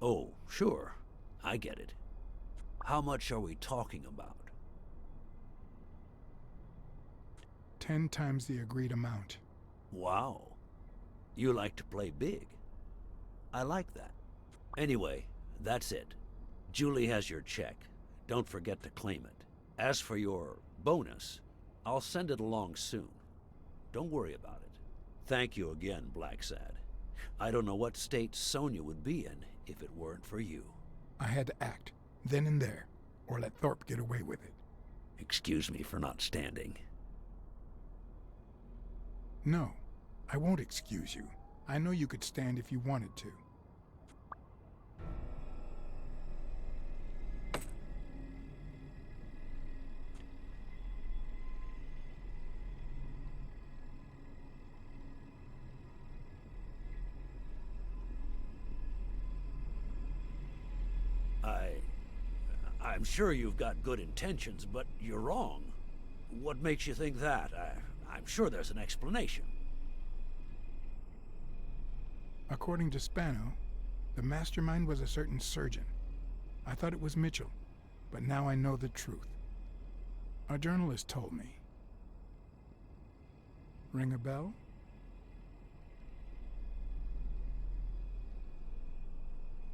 Oh, sure. I get it. How much are we talking about? 10 times the agreed amount. Wow. You like to play big. I like that. Anyway, that's it. Julie has your check. Don't forget to claim it. As for your bonus, I'll send it along soon. Don't worry about it. Thank you again, Blacksad. I don't know what state Sonia would be in if it weren't for you. I had to act, then and there, or let Thorpe get away with it. Excuse me for not standing. No, I won't excuse you. I know you could stand if you wanted to. I'm sure you've got good intentions, but you're wrong. What makes you think that? I'm sure there's an explanation. According to Spano, the mastermind was a certain surgeon. I thought it was Mitchell, but now I know the truth. A journalist told me. Ring a bell?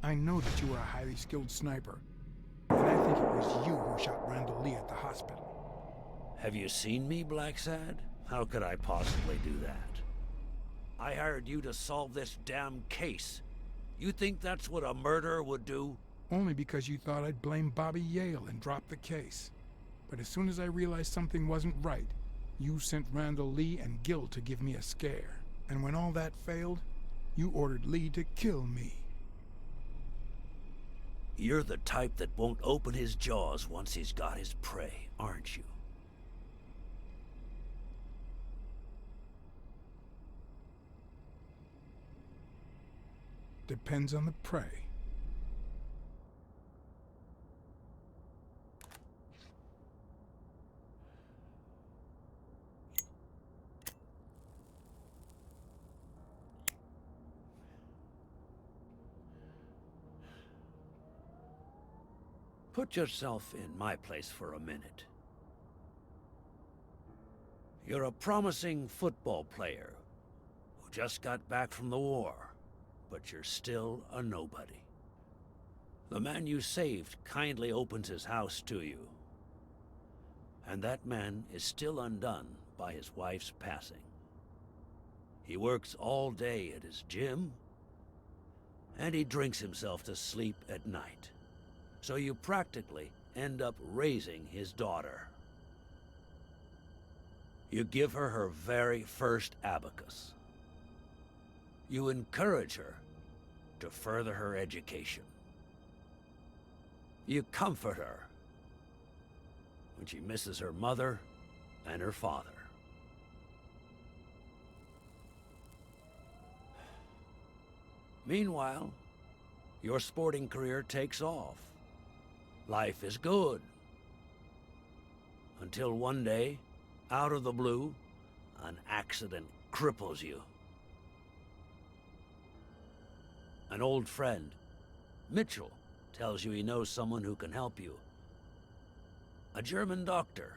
I know that you are a highly skilled sniper, and I think it was you who shot Randall Lee at the hospital. Have you seen me, Blacksad? How could I possibly do that? I hired you to solve this damn case. You think that's what a murderer would do? Only because you thought I'd blame Bobby Yale and drop the case. But as soon as I realized something wasn't right, you sent Randall Lee and Gil to give me a scare. And when all that failed, you ordered Lee to kill me. You're the type that won't open his jaws once he's got his prey, aren't you? Depends on the prey. Put yourself in my place for a minute. You're a promising football player who just got back from the war, but you're still a nobody. The man you saved kindly opens his house to you, and that man is still undone by his wife's passing. He works all day at his gym, and he drinks himself to sleep at night. So you practically end up raising his daughter. You give her her very first abacus. You encourage her to further her education. You comfort her when she misses her mother and her father. Meanwhile, your sporting career takes off. Life is good. Until one day, out of the blue, an accident cripples you. An old friend, Mitchell, tells you he knows someone who can help you. A German doctor.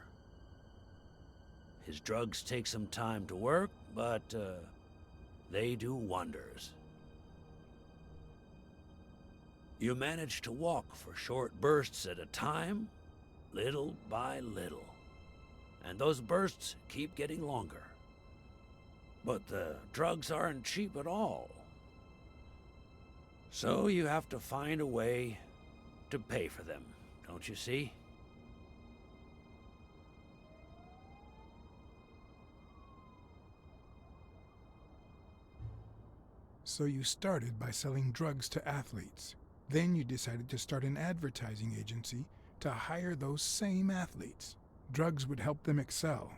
His drugs take some time to work, but they do wonders. You manage to walk for short bursts at a time, little by little. And those bursts keep getting longer. But the drugs aren't cheap at all. So you have to find a way to pay for them, don't you see? So you started by selling drugs to athletes. Then you decided to start an advertising agency to hire those same athletes. Drugs would help them excel,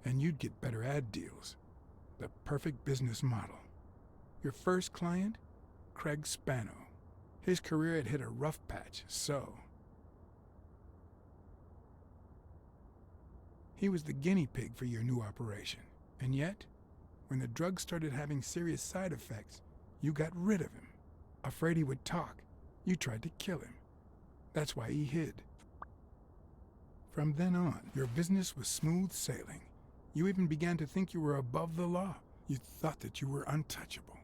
and you'd get better ad deals. The perfect business model. Your first client? Craig Spano. His career had hit a rough patch, so... He was the guinea pig for your new operation. And yet, when the drug started having serious side effects, you got rid of him. Afraid he would talk, you tried to kill him. That's why he hid. From then on, your business was smooth sailing. You even began to think you were above the law. You thought that you were untouchable.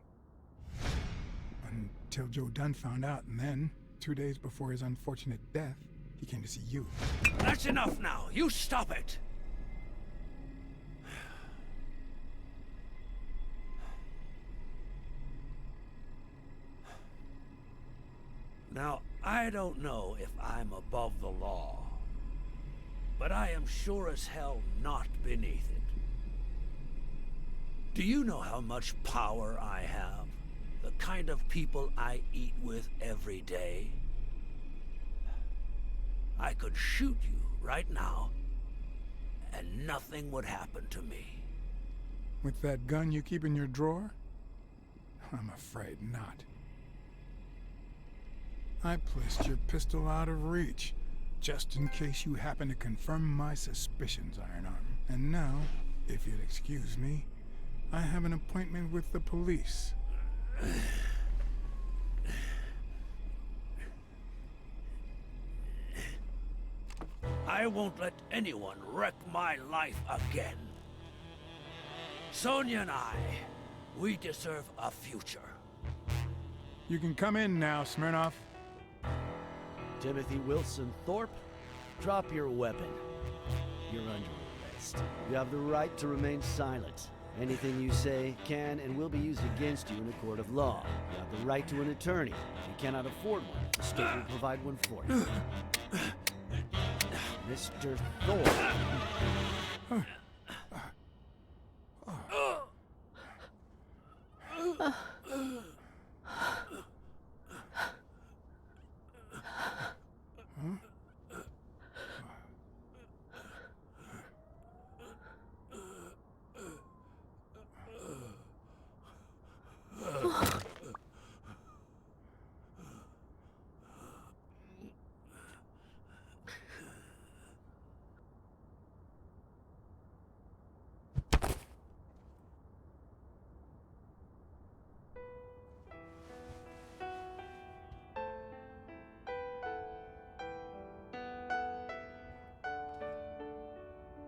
Until Joe Dunn found out, and then, 2 days before his unfortunate death, he came to see you. That's enough now! You stop it! Now, I don't know if I'm above the law, but I am sure as hell not beneath it. Do you know how much power I have? The kind of people I eat with every day? I could shoot you right now, and nothing would happen to me. With that gun you keep in your drawer? I'm afraid not. I placed your pistol out of reach, just in case you happen to confirm my suspicions, Iron Arm. And now, if you'd excuse me, I have an appointment with the police. I won't let anyone wreck my life again. Sonia and I, we deserve a future. You can come in now, Smirnoff. Timothy Wilson Thorpe, Drop your weapon. You're under arrest. You have the right to remain silent. Anything you say can and will be used against you in a court of law. You have the right to an attorney. If you cannot afford one, the state will provide one for you. Mr. Thorpe.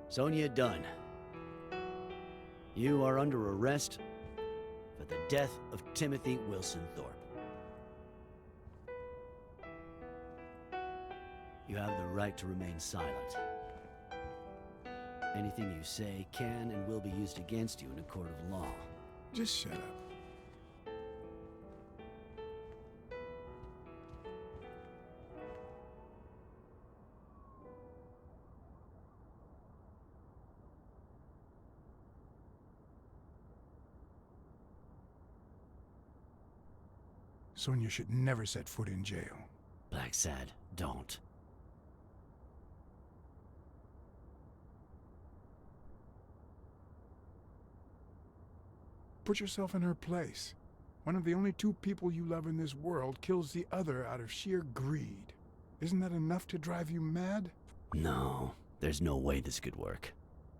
Sonia Dunn, you are under arrest for the death of Timothy Wilson Thorpe. You have the right to remain silent. Anything you say can and will be used against you in a court of law. Just shut up. Sonia should never set foot in jail. Blacksad, don't. Put yourself in her place. One of the only two people you love in this world kills the other out of sheer greed. Isn't that enough to drive you mad? No, there's no way this could work.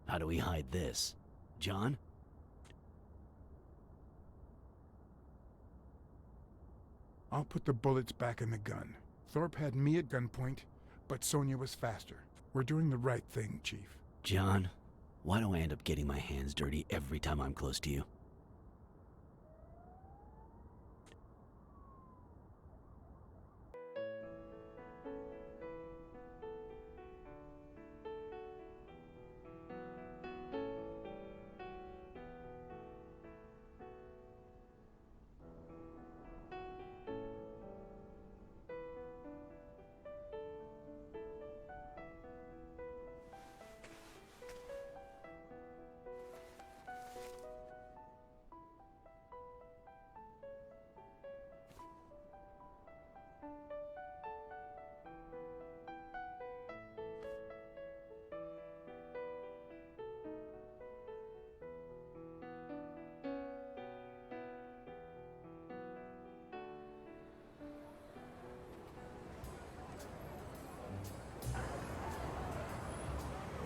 How do we hide this? John? I'll put the bullets back in the gun. Thorpe had me at gunpoint, but Sonia was faster. We're doing the right thing, Chief. John, why do I end up getting my hands dirty every time I'm close to you?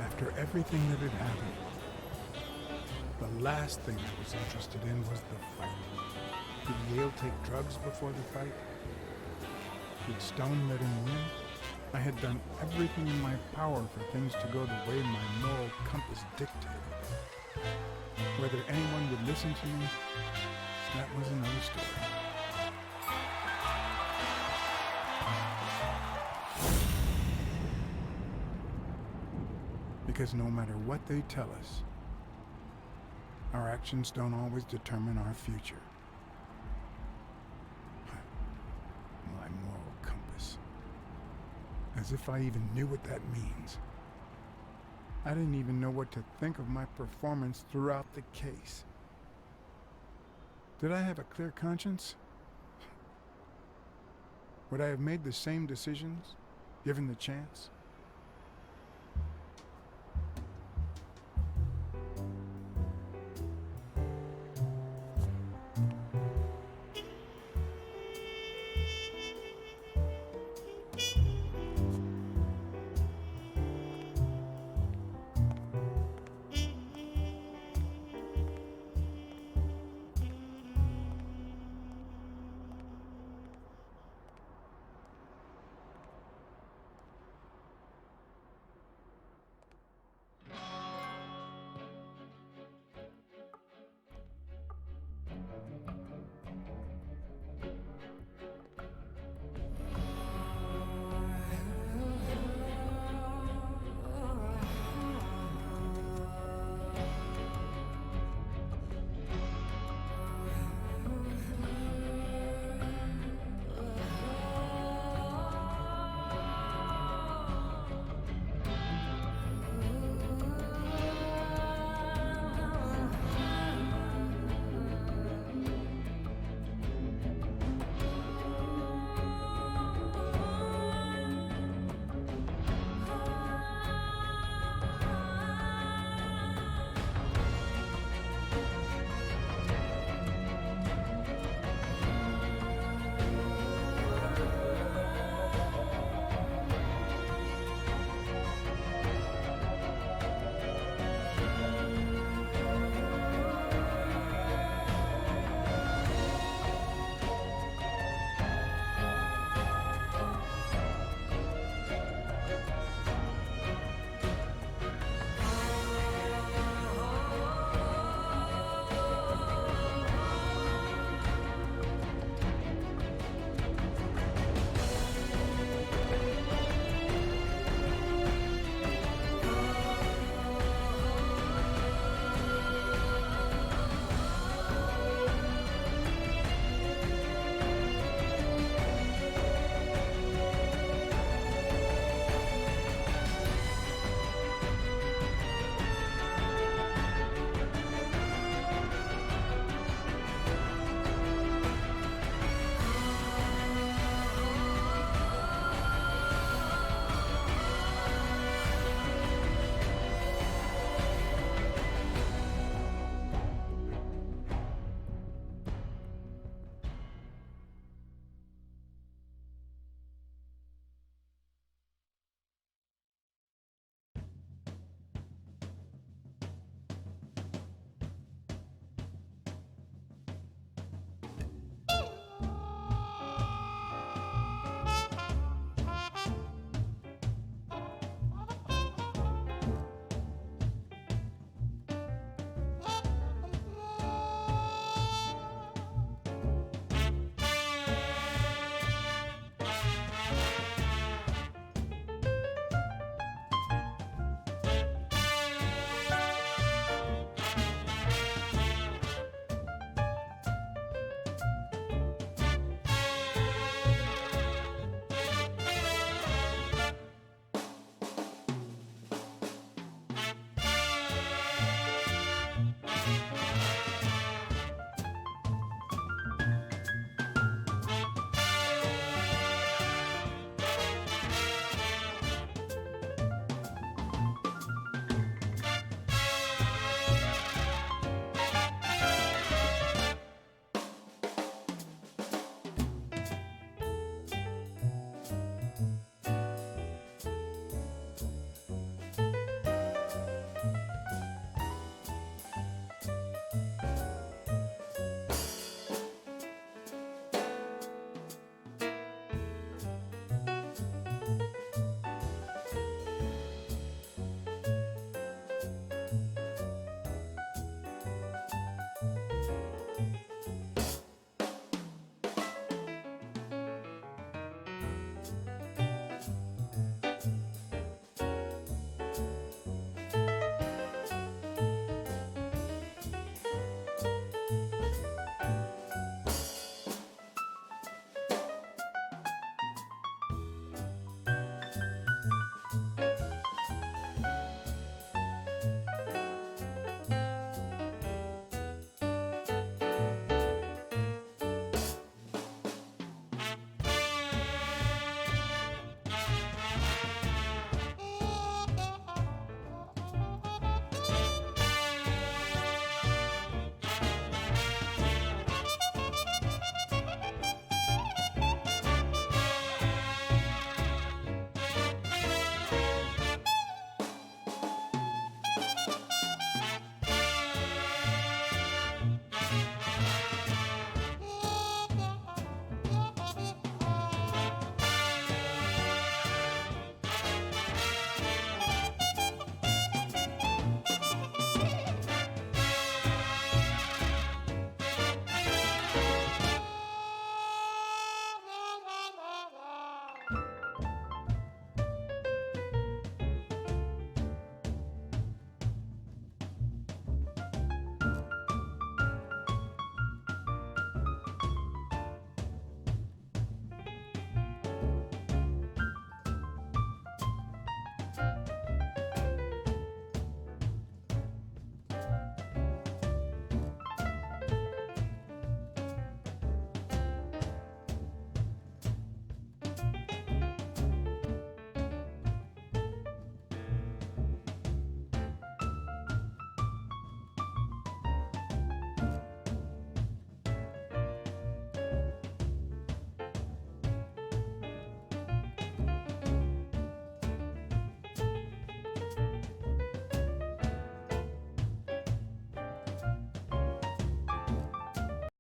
After everything that had happened, the last thing I was interested in was the fight. Did Yale take drugs before the fight? Did Stone let him win? I had done everything in my power for things to go the way my moral compass dictated. Whether anyone would listen to me, that was another story. Because no matter what they tell us, our actions don't always determine our future. My moral compass. As if I even knew what that means. I didn't even know what to think of my performance throughout the case. Did I have a clear conscience? Would I have made the same decisions, given the chance?